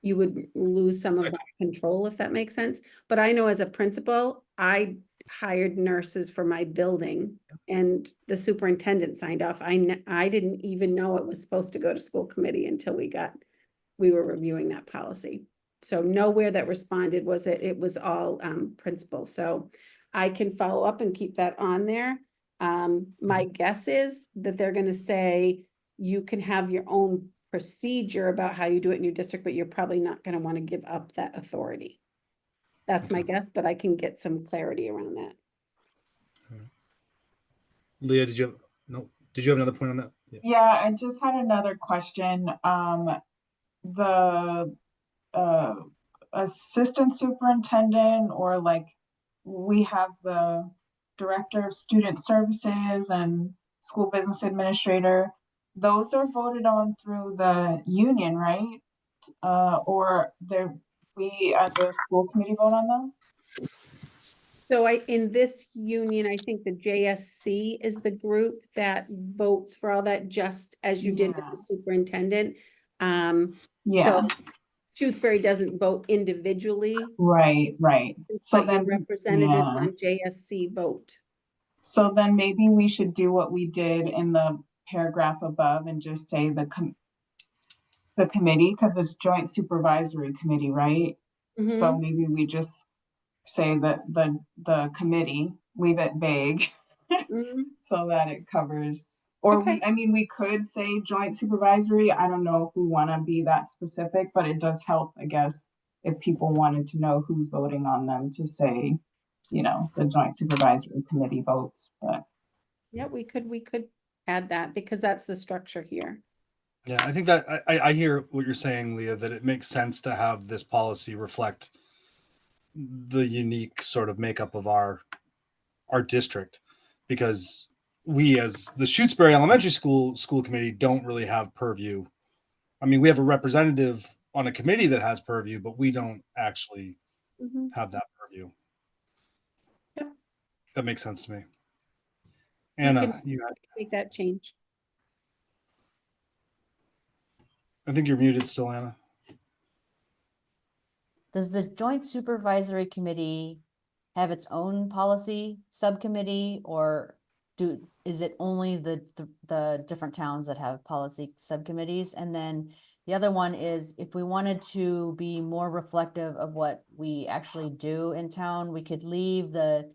Speaker 7: you would lose some of that control, if that makes sense. But I know as a principal, I hired nurses for my building and the superintendent signed off. I didn't even know it was supposed to go to school committee until we were reviewing that policy. So nowhere that responded was it was all principals. So I can follow up and keep that on there. My guess is that they're going to say you can have your own procedure about how you do it in your district, but you're probably not going to want to give up that authority. That's my guess, but I can get some clarity around that.
Speaker 2: Leah, did you have another point on that?
Speaker 5: Yeah, I just had another question. The assistant superintendent, or like we have the director of student services and school business administrator, those are voted on through the union, right? Or we as a school committee vote on them?
Speaker 7: So in this union, I think the JSC is the group that votes for all that, just as you did with the superintendent. So Shutesbury doesn't vote individually.
Speaker 5: Right. So
Speaker 7: but your representatives on JSC vote.
Speaker 5: So then maybe we should do what we did in the paragraph above and just say the committee, because it's joint supervisory committee, right? So maybe we just say that the committee, leave it vague so that it covers, or we could say joint supervisory. I don't know if we want to be that specific, but it does help, I guess, if people wanted to know who's voting on them, to say, the joint supervisory committee votes. But
Speaker 7: yeah, we could add that because that's the structure here.
Speaker 2: Yeah, I think that I hear what you're saying, Leah, that it makes sense to have this policy reflect the unique sort of makeup of our district, because we, as the Shutesbury Elementary School committee, don't really have purview. I mean, we have a representative on a committee that has purview, but we don't actually have that purview.
Speaker 7: Yep.
Speaker 2: That makes sense to me. Anna, you
Speaker 7: make that change.
Speaker 2: I think you're muted still, Anna.
Speaker 8: Does the Joint Supervisory Committee have its own policy subcommittee, or is it only the different towns that have policy subcommittees? And then the other one is, if we wanted to be more reflective of what we actually do in town, we could leave the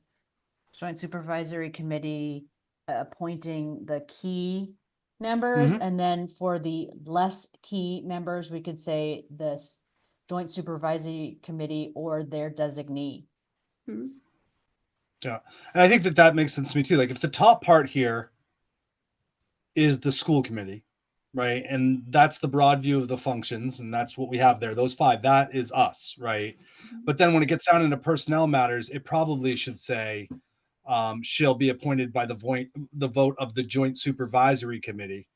Speaker 8: Joint Supervisory Committee appointing the key members, and then for the less key members, we could say the Joint Supervisory Committee or their designee.
Speaker 2: Yeah, and I think that makes sense to me too. Like, if the top part here is the school committee, right, and that's the broad view of the functions, and that's what we have there, those 5, that is us, right? But then when it gets down into personnel matters, it probably should say shall be appointed by the vote of the Joint Supervisory Committee.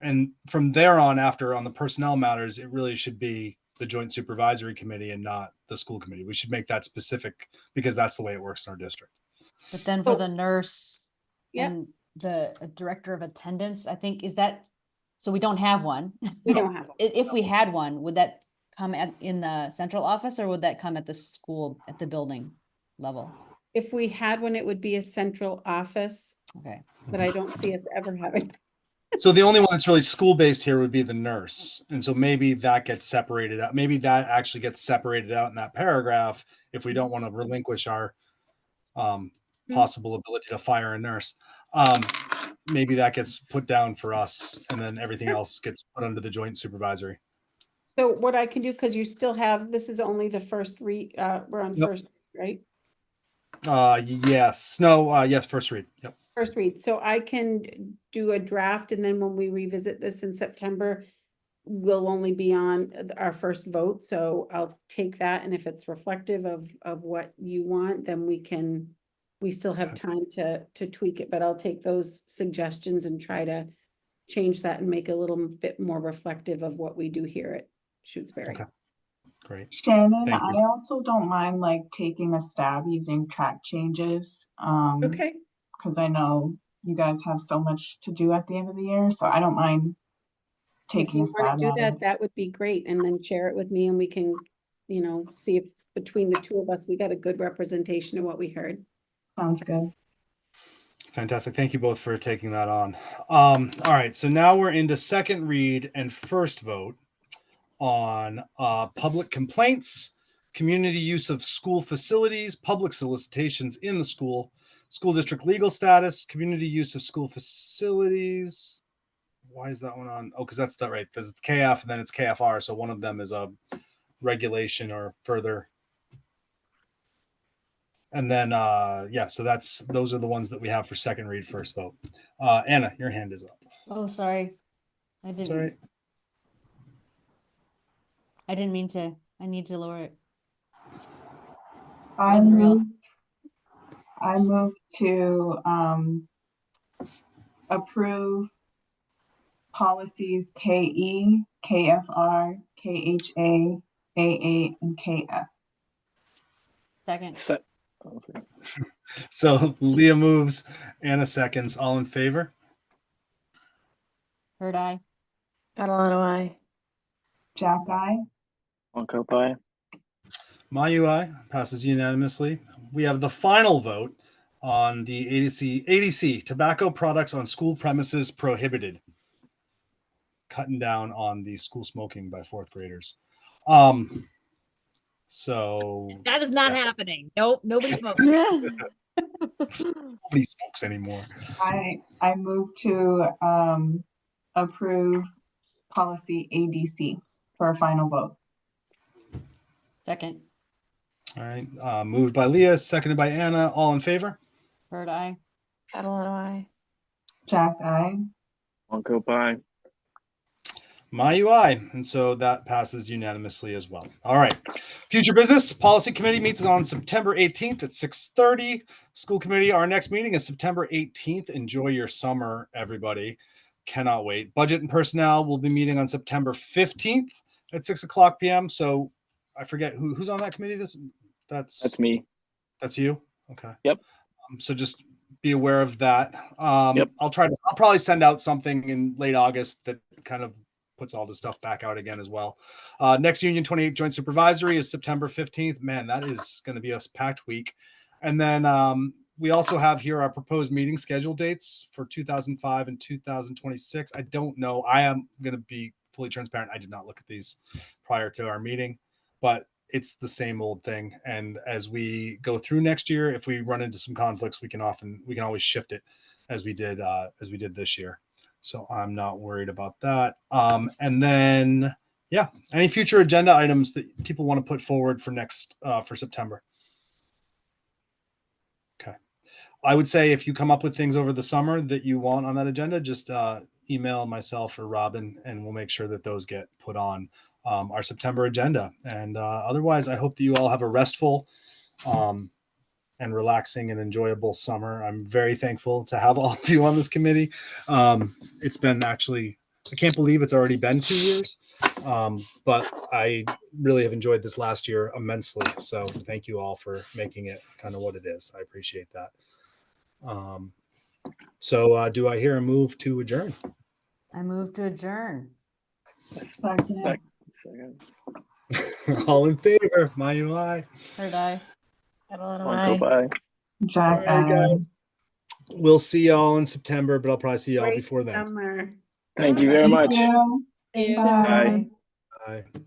Speaker 2: And from there on, after on the personnel matters, it really should be the Joint Supervisory Committee and not the school committee. We should make that specific, because that's the way it works in our district.
Speaker 8: But then for the nurse and the director of attendance, I think, is that, so we don't have one.
Speaker 7: We don't have one.
Speaker 8: If we had one, would that come in the central office, or would that come at the school, at the building level?
Speaker 7: If we had one, it would be a central office.
Speaker 8: Okay.
Speaker 7: But I don't see us ever having.
Speaker 2: So the only one that's really school-based here would be the nurse. And so maybe that gets separated out. Maybe that actually gets separated out in that paragraph if we don't want to relinquish our possible ability to fire a nurse. Maybe that gets put down for us, and then everything else gets put under the joint supervisory.
Speaker 7: So what I can do, because you still have, this is only the first read, we're on first, right?
Speaker 2: Yes. No, yes, first read. Yep.
Speaker 7: First read. So I can do a draft, and then when we revisit this in September, we'll only be on our first vote. So I'll take that, and if it's reflective of what you want, then we still have time to tweak it, but I'll take those suggestions and try to change that and make a little bit more reflective of what we do here at Shutesbury.
Speaker 2: Okay. Great.
Speaker 5: Shannon, I also don't mind taking a stab using track changes.
Speaker 7: Okay.
Speaker 5: Because I know you guys have so much to do at the end of the year, so I don't mind
Speaker 7: If
Speaker 5: taking
Speaker 7: you
Speaker 5: a
Speaker 7: want
Speaker 5: stab
Speaker 7: to do
Speaker 5: at
Speaker 7: that,
Speaker 5: it.
Speaker 7: that would be great. And then share it with me and we can, see if between the two of us, we got a good representation of what we heard.
Speaker 5: Sounds good.
Speaker 2: Fantastic. Thank you both for taking that on. All right. So now we're into second read and first vote on public complaints, community use of school facilities, public solicitations in the school district legal status, community use of school facilities. Why is that one on? Oh, because that's right. Because it's KF and then it's KFR. So one of them is a regulation or further. And then, so those are the ones that we have for second read, first vote. Anna, your hand is up.
Speaker 8: Oh, sorry. I
Speaker 2: Sorry.
Speaker 8: didn't mean to. I need to lower it.
Speaker 5: I
Speaker 8: Wasn't real.
Speaker 5: move to approve policies KE, KFR, KHA, AA, and KF.
Speaker 8: Second.
Speaker 2: So Leah moves, Anna seconds. All in favor?
Speaker 8: Heard I.
Speaker 9: Catalano, I.
Speaker 5: Jack, I.
Speaker 6: Wonko, bye.
Speaker 2: My UI passes unanimously. We have the final vote on the ADC, tobacco products on school premises prohibited. Cutting down on the school smoking by fourth graders. So
Speaker 1: That is not happening. Nope, nobody smokes.
Speaker 2: nobody smokes anymore.
Speaker 5: I move to approve policy ADC for a final vote.
Speaker 8: Second.
Speaker 2: All right. Moved by Leah, seconded by Anna. All in favor?
Speaker 8: Heard I.
Speaker 9: Catalano, I.
Speaker 5: Jack, I.
Speaker 6: Wonko, bye.
Speaker 2: My UI. And so that passes unanimously as well. All right. Future business. Policy committee meets on September 18th at 6:30. School committee, our next meeting is September 18th. Enjoy your summer, everybody. Cannot wait. Budget and personnel will be meeting on September 15th at 6:00 p.m. So I forget who's on that committee. That's
Speaker 6: me.
Speaker 2: That's you. Okay.
Speaker 6: Yep.
Speaker 2: So just be aware of that.
Speaker 6: Yep.
Speaker 2: I'll probably send out something in late August that kind of puts all the stuff back out again as well. Next Union 28 Joint Supervisory is September 15th. Man, that is going to be a packed week. And then we also have here our proposed meeting schedule dates for 2005 and 2026. I don't know. I am going to be fully transparent. I did not look at these prior to our meeting, but it's the same old thing. And as we go through next year, if we run into some conflicts, we can always shift it as we did this year. So I'm not worried about that. And then, any future agenda items that people want to put forward for for September? Okay. I would say if you come up with things over the summer that you want on that agenda, just email myself or Robin, and we'll make sure that those get put on our September agenda. And otherwise, I hope that you all have a restful and relaxing and enjoyable summer. I'm very thankful to have all of you on this committee. It's been I can't believe it's already been 2 years, but I really have enjoyed this last year immensely. So thank you all for making it kind of what it is. I appreciate that. So do I hear a move to adjourn?
Speaker 8: I move to adjourn.
Speaker 6: Second.
Speaker 2: All in favor? My UI.
Speaker 8: Heard I.
Speaker 9: Catalano,
Speaker 6: Wonko,
Speaker 9: I.
Speaker 6: bye.
Speaker 5: Jack,
Speaker 2: All right,
Speaker 5: I.
Speaker 2: guys. We'll see y'all in September, but I'll probably see y'all
Speaker 7: Great
Speaker 2: before then.
Speaker 7: summer.
Speaker 6: Thank you very
Speaker 5: Thank
Speaker 6: much.
Speaker 5: you.
Speaker 7: Thank you.
Speaker 5: Bye.
Speaker 6: Bye.
Speaker 2: Bye.